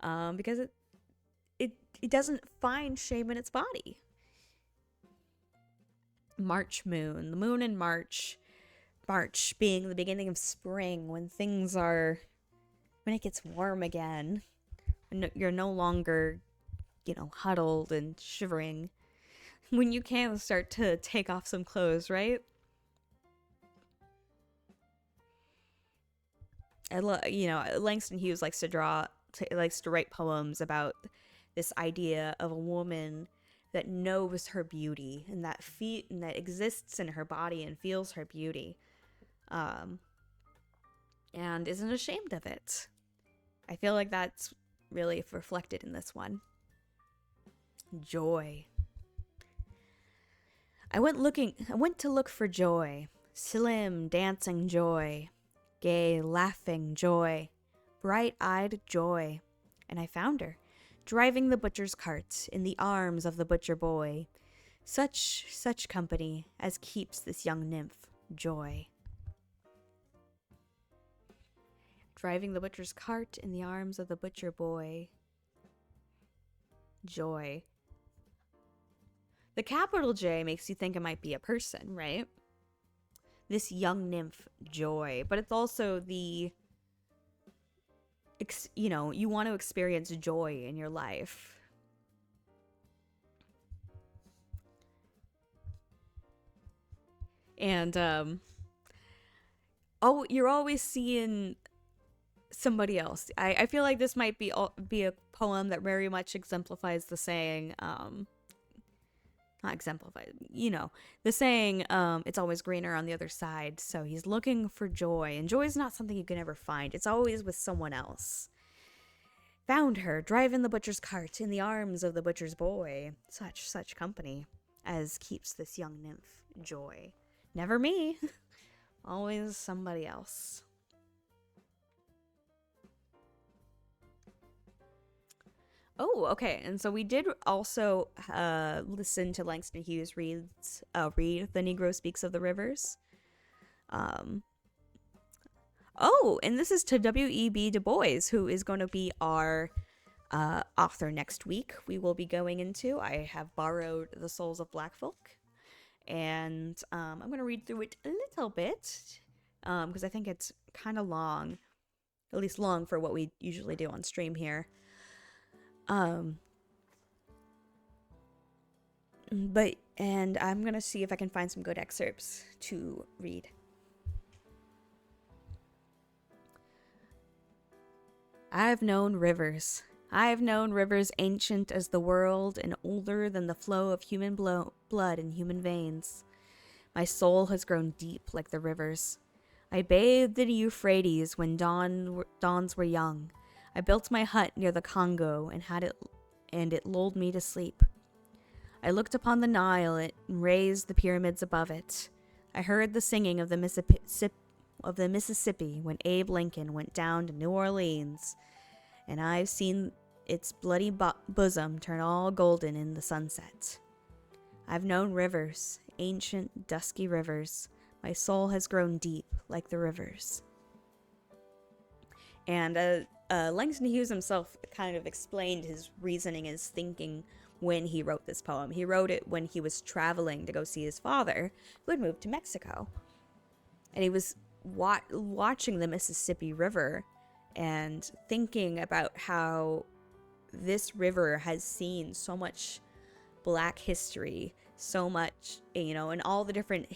Because it doesn't find shame in its body. March moon, the moon in March. March being the beginning of spring, when it gets warm again. When you're no longer, huddled and shivering. When you can start to take off some clothes, right? Langston Hughes likes to write poems about this idea of a woman that knows her beauty and that exists in her body and feels her beauty, and isn't ashamed of it. I feel like that's really reflected in this one. Joy. I went to look for joy, slim, dancing joy, gay, laughing joy, bright-eyed joy, and I found her, driving the butcher's cart in the arms of the butcher boy. Such company as keeps this young nymph joy. Driving the butcher's cart in the arms of the butcher boy. Joy. The capital J makes you think it might be a person, right? This young nymph, joy. But it's also you want to experience joy in your life. And, you're always seeing somebody else. I feel like this might be a poem that very much exemplifies the saying, not exemplified, the saying, it's always greener on the other side. So he's looking for joy, and joy is not something you can ever find. It's always with someone else. Found her, driving the butcher's cart in the arms of the butcher's boy. Such company as keeps this young nymph joy. Never me. Always somebody else. Oh, okay. And so we did also listen to Langston Hughes read The Negro Speaks of the Rivers. And this is to W.E.B. Du Bois, who is going to be our author next week. We will be going into, I have borrowed The Souls of Black Folk, and I'm going to read through it a little bit, because I think it's kind of long, at least long for what we usually do on stream here. And I'm going to see if I can find some good excerpts to read. I've known rivers ancient as the world and older than the flow of human blood in human veins. My soul has grown deep like the rivers. I bathed in Euphrates when dawns were young. I built my hut near the Congo and it lulled me to sleep. I looked upon the Nile and raised the pyramids above it. I heard the singing of the Mississippi when Abe Lincoln went down to New Orleans, and I've seen its bloody bosom turn all golden in the sunset. I've known rivers, ancient, dusky rivers. My soul has grown deep like the rivers. And Langston Hughes himself kind of explained his reasoning, his thinking when he wrote this poem. He wrote it when he was traveling to go see his father, who had moved to Mexico. And he was watching the Mississippi River and thinking about how this river has seen so much Black history, so much, and all the different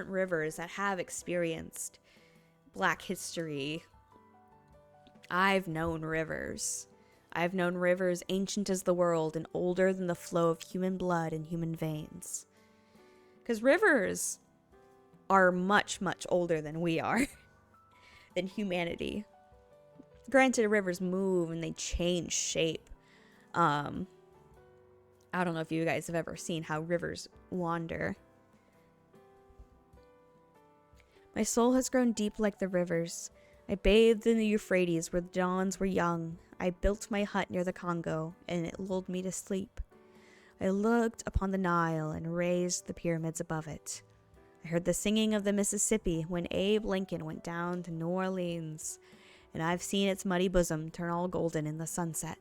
rivers that have experienced Black history. I've known rivers. I've known rivers ancient as the world and older than the flow of human blood in human veins. Because rivers are much, much older than we are, than humanity. Granted, rivers move and they change shape. I don't know if you guys have ever seen how rivers wander. My soul has grown deep like the rivers. I bathed in the Euphrates where the dawns were young. I built my hut near the Congo, and it lulled me to sleep. I looked upon the Nile and raised the pyramids above it. I heard the singing of the Mississippi when Abe Lincoln went down to New Orleans, and I've seen its muddy bosom turn all golden in the sunset.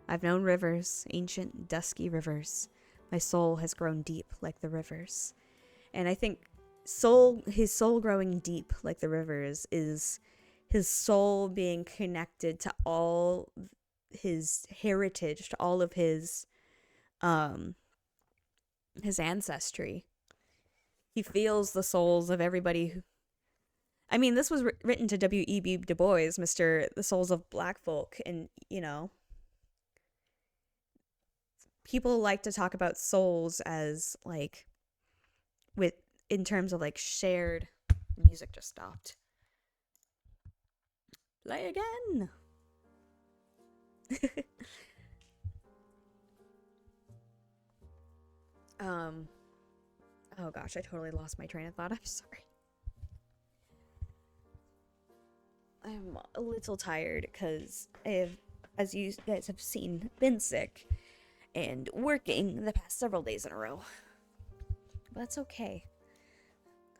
I've known rivers, ancient, dusky rivers. My soul has grown deep like the rivers. And I think his soul growing deep like the rivers is his soul being connected to all his heritage, to all of his ancestry. He feels the souls of everybody who, I mean, this was written to W.E.B. Du Bois, Mr. The Souls of Black Folk, and, you know, people like to talk about souls as, like, in terms of, like, shared, music just stopped. Play again! Oh gosh, I totally lost my train of thought, I'm sorry. I'm a little tired because I have, as you guys have seen, been sick and working the past several days in a row. But that's okay.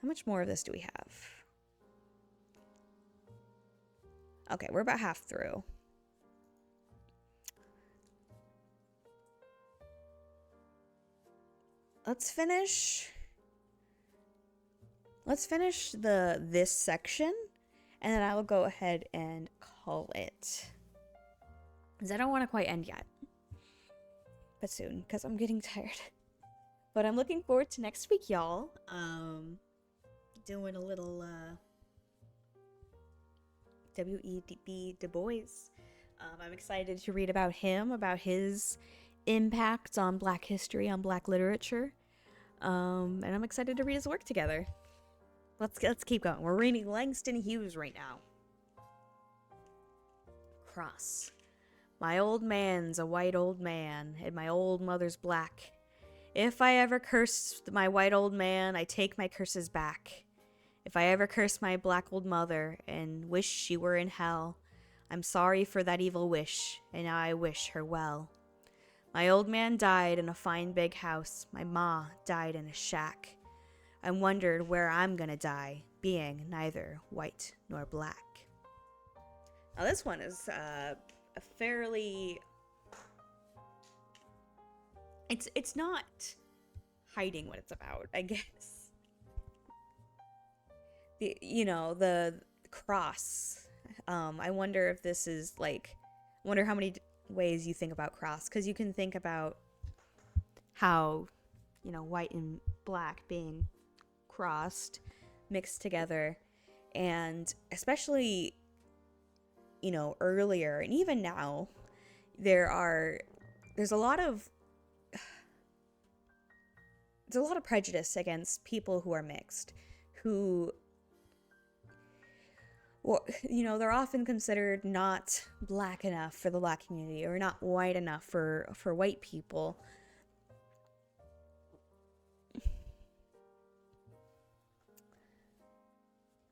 How much more of this do we have? Okay, we're about half through. Let's finish this section, and then I will go ahead and call it. Because I don't want to quite end yet. But soon, because I'm getting tired. But I'm looking forward to next week, y'all. Doing a little W.E.B. Du Bois. I'm excited to read about him, about his impact on Black history, on Black literature. And I'm excited to read his work together. Let's keep going. We're reading Langston Hughes right now. Cross. My old man's a white old man, and my old mother's black. If I ever cursed my white old man, I take my curses back. If I ever curse my black old mother and wish she were in hell, I'm sorry for that evil wish, and now I wish her well. My old man died in a fine big house. My ma died in a shack. I wondered where I'm gonna die, being neither white nor black. Now this one is a fairly... It's not hiding what it's about, I guess. The cross. I wonder if this is like... I wonder how many ways you think about cross, because you can think about how, white and black being crossed, mixed together, and especially, earlier, and even now, there's a lot of prejudice against people who are mixed, who, they're often considered not black enough for the black community, or not white enough for white people.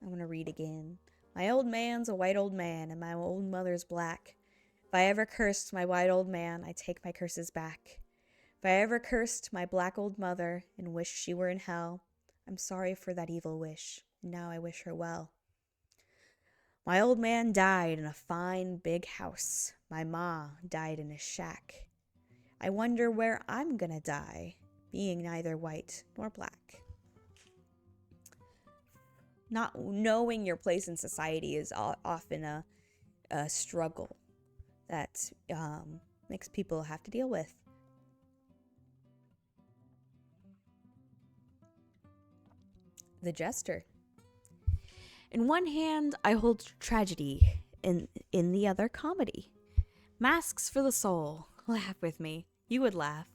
I'm gonna read again. My old man's a white old man, and my old mother's black. If I ever cursed my white old man, I take my curses back. If I ever cursed my black old mother and wished she were in hell, I'm sorry for that evil wish, and now I wish her well. My old man died in a fine big house. My ma died in a shack. I wonder where I'm gonna die, being neither white nor black. Not knowing your place in society is often a struggle that makes people have to deal with. The Jester. In one hand, I hold tragedy, in the other, comedy. Masks for the soul. Laugh with me, you would laugh.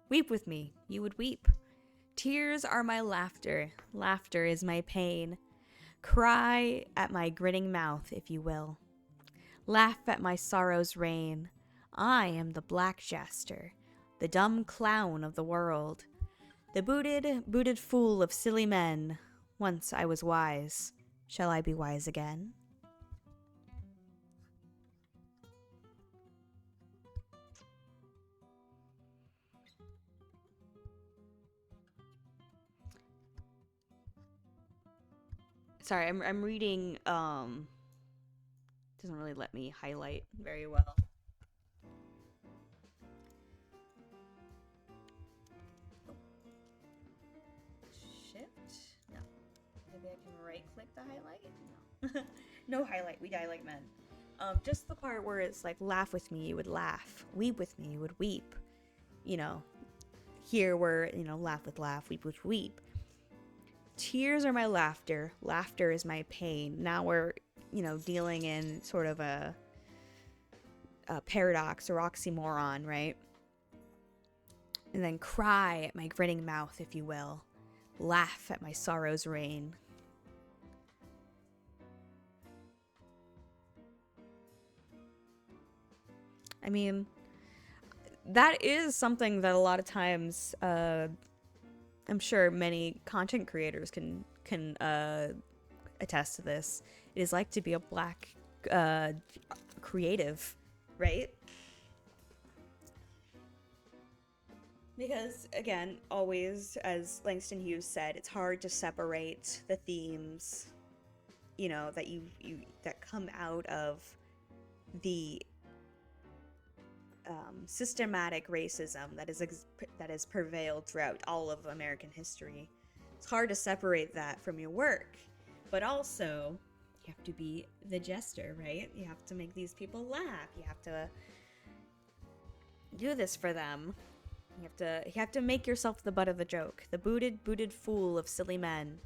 Weep with me, you would weep. Tears are my laughter, laughter is my pain. Cry at my grinning mouth, if you will. Laugh at my sorrow's reign. I am the black jester, the dumb clown of the world. The booted fool of silly men. Once I was wise. Shall I be wise again? Sorry, I'm reading, doesn't really let me highlight very well. Shift? No. Maybe I can right-click the highlight? No. No highlight, we die like men. Just the part where it's like, laugh with me, you would laugh. Weep with me, you would weep. You know, here we're, laugh with laugh, weep with weep. Tears are my laughter. Laughter is my pain. Now we're, dealing in sort of a paradox or oxymoron, right? And then cry at my grinning mouth, if you will. Laugh at my sorrow's reign. I mean, that is something that a lot of times, I'm sure many content creators can attest to this. It is like to be a black creative, right? Because again, always, as Langston Hughes said, it's hard to separate the themes, that that come out of the systematic racism that has prevailed throughout all of American history. It's hard to separate that from your work, but also you have to be the jester, right? You have to make these people laugh. You have to do this for them. You have to make yourself the butt of the joke, the booted fool of silly men.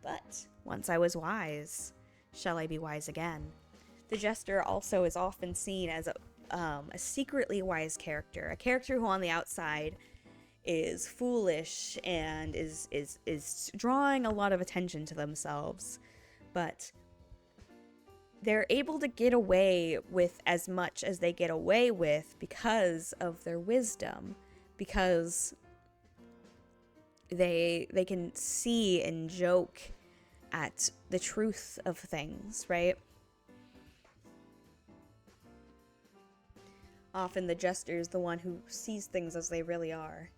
But once I was wise, shall I be wise again? The jester also is often seen as a secretly wise character, a character who on the outside is foolish and is drawing a lot of attention to themselves, but they're able to get away with as much as they get away with because of their wisdom, because they can see and joke at the truth of things, right? Often the jester is the one who sees things as they really are.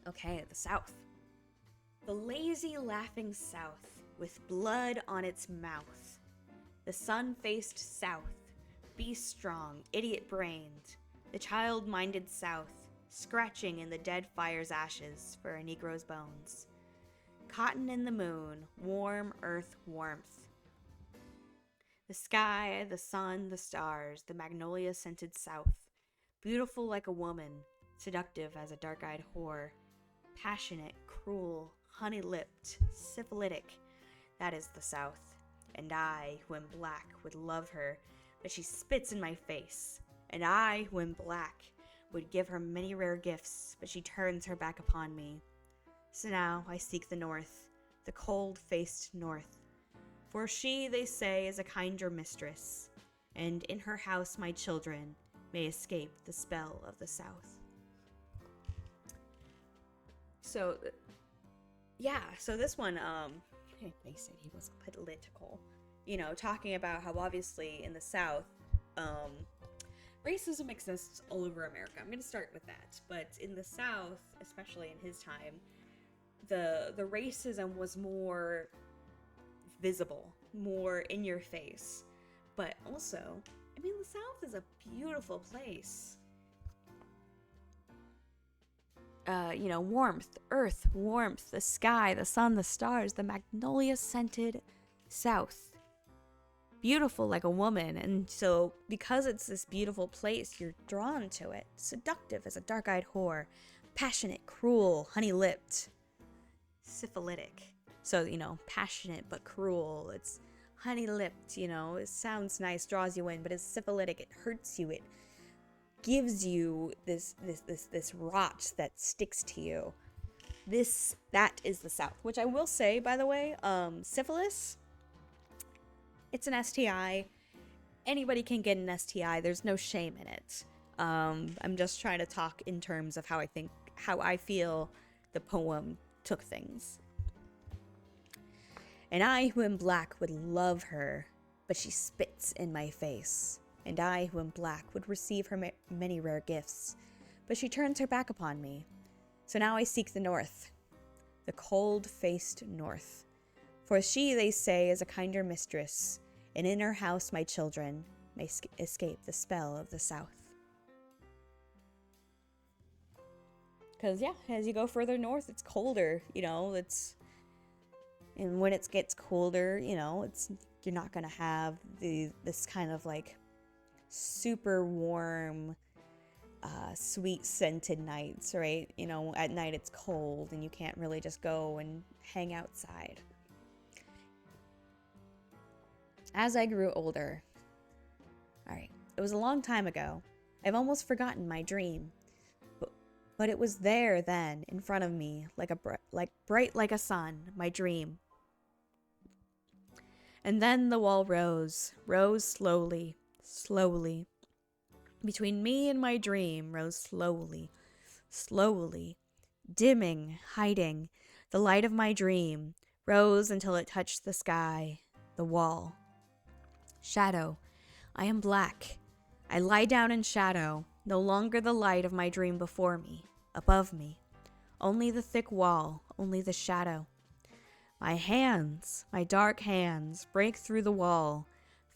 Okay, the South. The lazy, laughing South, with blood on its mouth. The sun-faced South, beast-strong, idiot-brained. The child-minded South, scratching in the dead fire's ashes for a Negro's bones. Cotton in the moon, warm earth warmth. The sky, the sun, the stars, the magnolia-scented South, beautiful like a woman, seductive as a dark-eyed whore, passionate, cruel, honey-lipped, syphilitic, that is the South, and I, who am black, would love her, but she spits in my face, and I, who am black, would give her many rare gifts, but she turns her back upon me. So now I seek the North, the cold-faced North, for she, they say, is a kinder mistress, and in her house my children may escape the spell of the South. So, yeah, so this one, they said he was political, talking about how obviously in the South, racism exists all over America. I'm going to start with that, but in the South, especially in his time, the racism was more visible, more in your face. But also, the South is a beautiful place. Warmth, earth, warmth, the sky, the sun, the stars, the magnolia-scented South. Beautiful like a woman, and so because it's this beautiful place, you're drawn to it. Seductive as a dark-eyed whore, passionate, cruel, honey-lipped, syphilitic. So, passionate but cruel. It's honey-lipped, it sounds nice, draws you in, but it's syphilitic, it hurts you, it gives you this rot that sticks to you. That is the South, which I will say, by the way, syphilis, it's an STI. Anybody can get an STI. There's no shame in it. I'm just trying to talk in terms of how I feel the poem took things. And I who am black would love her, but she spits in my face. And I who am black would receive her many rare gifts, but she turns her back upon me. So now I seek the north, the cold-faced north. For she, they say, is a kinder mistress, and in her house my children may escape the spell of the South. Because, yeah, as you go further north, it's colder, and when it gets colder, you're not going to have this kind of, like, super warm, sweet scented nights, right? At night it's cold and you can't really just go and hang outside. As I grew older, alright, it was a long time ago. I've almost forgotten my dream, but it was there then, in front of me, bright like a sun, my dream. And then the wall rose slowly, slowly. Between me and my dream rose slowly, slowly, dimming, hiding. The light of my dream rose until it touched the sky, the wall. Shadow, I am black. I lie down in shadow, no longer the light of my dream before me, above me. Only the thick wall, only the shadow. My hands, my dark hands, break through the wall.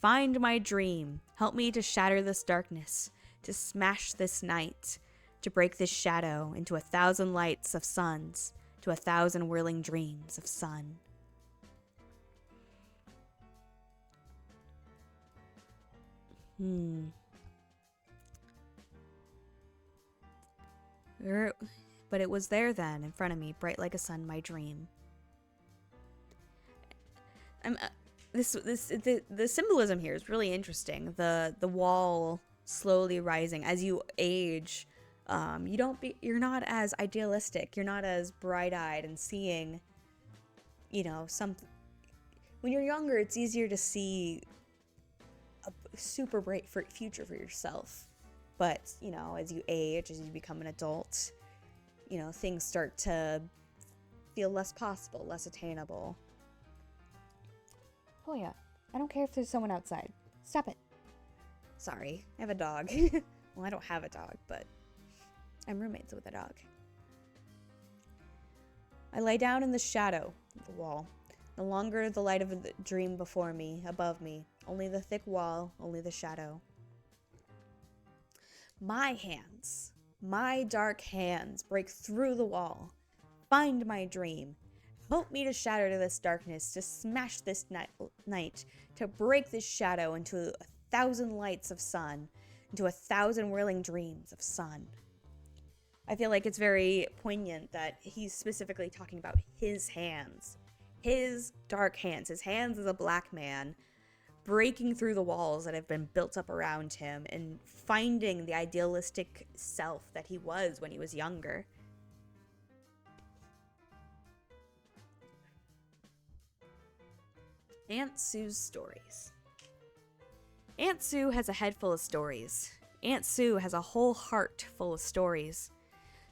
Find my dream, help me to shatter this darkness, to smash this night, to break this shadow into 1,000 lights of suns, to 1,000 whirling dreams of sun. But it was there then, in front of me, bright like a sun, my dream. The symbolism here is really interesting. The wall slowly rising as you age. You're not as idealistic. You're not as bright-eyed and seeing, something. When you're younger, it's easier to see a super bright future for yourself. But, as you age, as you become an adult, things start to feel less possible, less attainable. Oh yeah, I don't care if there's someone outside. Stop it. Sorry, I have a dog. Well, I don't have a dog, but I'm roommates with a dog. I lay down in the shadow of the wall. No longer the light of a dream before me, above me. Only the thick wall, only the shadow. My hands, my dark hands, break through the wall. Find my dream. Help me to shatter this darkness, to smash this night, to break this shadow into 1,000 lights of sun, into 1,000 whirling dreams of sun. I feel like it's very poignant that he's specifically talking about his hands, his dark hands, his hands as a black man, breaking through the walls that have been built up around him and finding the idealistic self that he was when he was younger. Aunt Sue's stories. Aunt Sue has a head full of stories. Aunt Sue has a whole heart full of stories.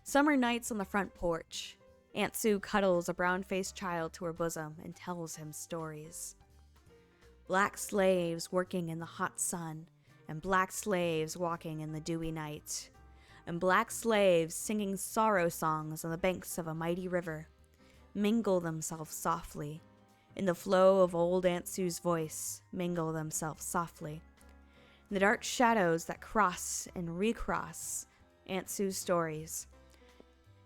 Summer nights on the front porch, Aunt Sue cuddles a brown-faced child to her bosom and tells him stories. Black slaves working in the hot sun, and black slaves walking in the dewy night, and black slaves singing sorrow songs on the banks of a mighty river, mingle themselves softly. In the flow of old Aunt Sue's voice, mingle themselves softly. In the dark shadows that cross and recross Aunt Sue's stories.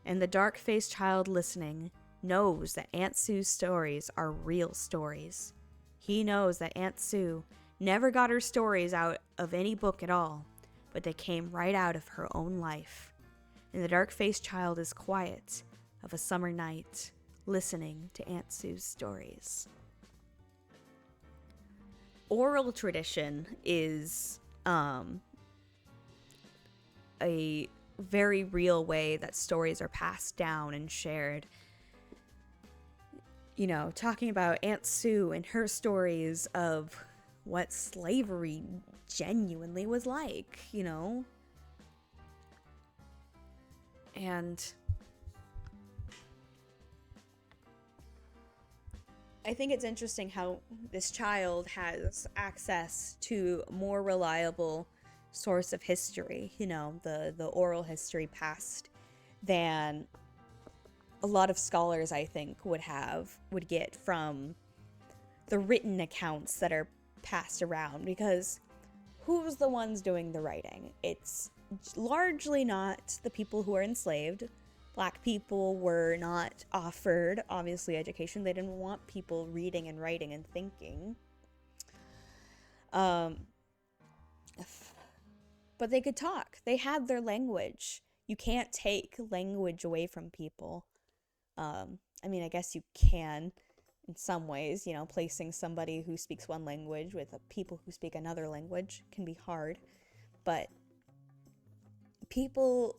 And the dark-faced child listening knows that Aunt Sue's stories are real stories. He knows that Aunt Sue never got her stories out of any book at all, but they came right out of her own life. And the dark-faced child is quiet of a summer night, listening to Aunt Sue's stories. oral tradition is a very real way that stories are passed down and shared. You know, talking about Aunt Sue and her stories of what slavery genuinely was like, you know? And I think it's interesting how this child has access to more reliable source of history, you know, the oral history passed, than a lot of scholars, I think, would get from the written accounts that are passed around, because who's the ones doing the writing? It's largely not the people who are enslaved. Black people were not offered, obviously, education. They didn't want people reading and writing and thinking. But they could talk. They had their language. You can't take language away from people. I mean, I guess you can in some ways, you know, placing somebody who speaks one language with people who speak another language can be hard. But people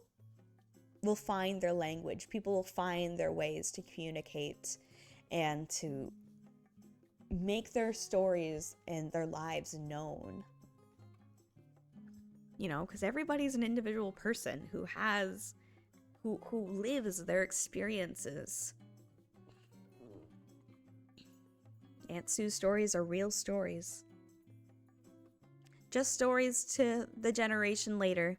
will find their language. People will find their ways to communicate and to make their stories and their lives known. You know, because everybody's an individual person who lives their experiences. Aunt Sue's stories are real stories. Just stories to the generation later,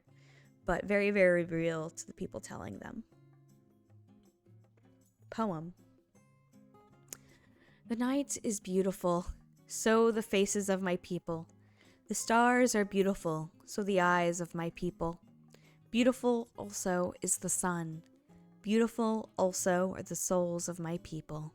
but very, very real to the people telling them. Poem. The night is beautiful, so the faces of my people. The stars are beautiful, so the eyes of my people. Beautiful also is the sun. Beautiful also are the souls of my people.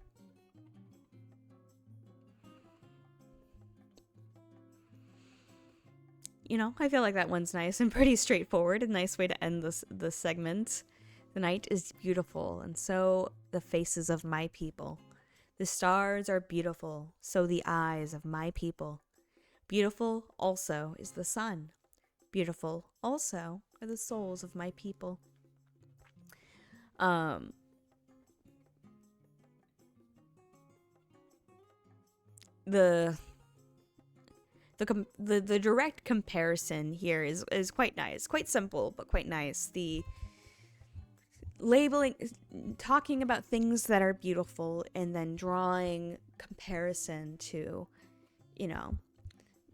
You know, I feel like that one's nice and pretty straightforward. A nice way to end this segment. The night is beautiful, and so the faces of my people. The stars are beautiful, so the eyes of my people. Beautiful also is the sun. Beautiful also are the souls of my people. The direct comparison here is quite nice, quite simple, but quite nice. The labeling, talking about things that are beautiful, and then drawing comparison to, you know,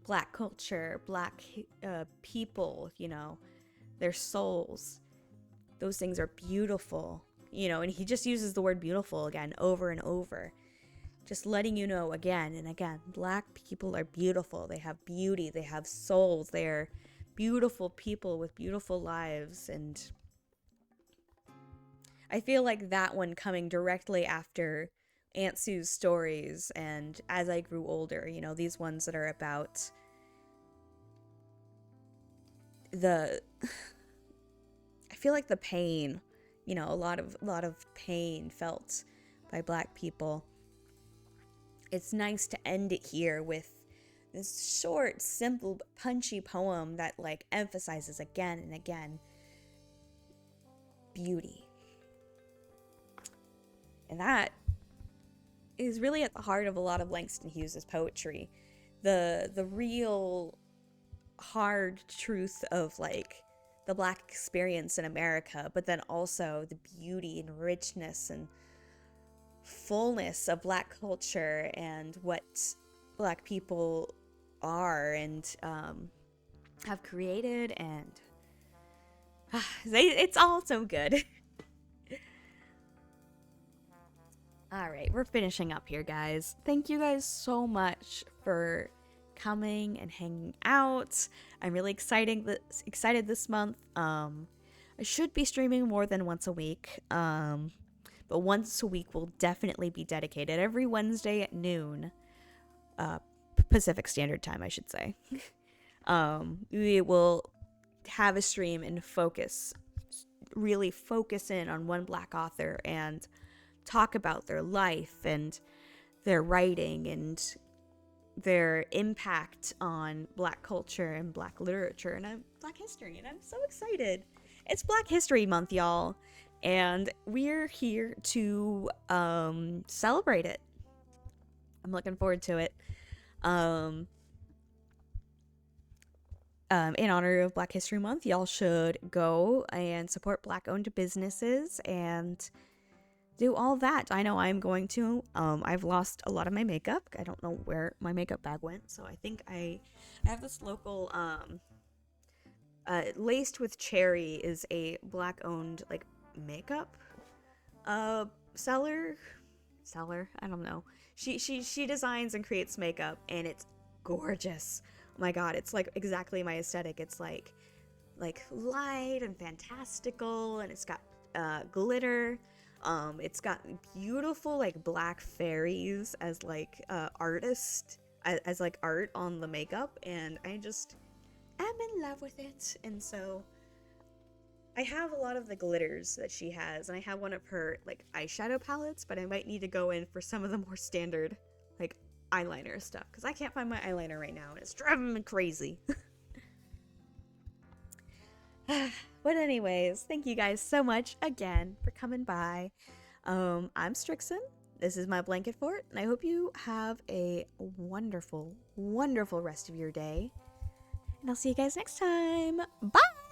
Black culture, Black people, you know, their souls. Those things are beautiful, you know, and he just uses the word beautiful again over and over. Just letting you know again and again, Black people are beautiful. They have beauty. They have souls. They are beautiful people with beautiful lives. And I feel like that one coming directly after Aunt Sue's stories and As I Grew Older, you know, these ones that are about I feel like the pain, you know, a lot of pain felt by Black people. It's nice to end it here with this short, simple, punchy poem that like emphasizes again and again beauty. And that is really at the heart of a lot of Langston Hughes' poetry. The real hard truth of like the Black experience in America, but then also the beauty and richness and fullness of Black culture and what Black people are and have created, and it's all so good. All right, we're finishing up here, guys. Thank you guys so much for coming and hanging out. I'm really excited this month. I should be streaming more than once a week. But once a week will definitely be dedicated every Wednesday at noon, Pacific Standard Time, I should say. We will have a stream and really focus in on one Black author and talk about their life and their writing and their impact on Black culture and Black literature and Black history, and I'm so excited. It's Black History Month, y'all, and we're here to celebrate it. I'm looking forward to it. In honor of Black History Month, y'all should go and support Black-owned businesses and do all that. I know I'm going to. I've lost a lot of my makeup. I don't know where my makeup bag went, so I think I have this local Laced with Cherry is a Black-owned like makeup seller. I don't know. She designs and creates makeup, and it's gorgeous. Oh my god, it's like exactly my aesthetic. It's like light and fantastical, and it's got glitter. It's got beautiful like black fairies as like artist as like art on the makeup, and I just am in love with it. And so I have a lot of the glitters that she has, and I have one of her like eyeshadow palettes, but I might need to go in for some of the more standard like eyeliner stuff because I can't find my eyeliner right now and it's driving me crazy. But anyways, thank you guys so much again for coming by. I'm Strixon. This is my blanket fort, and I hope you have a wonderful, wonderful rest of your day. And I'll see you guys next time. Bye!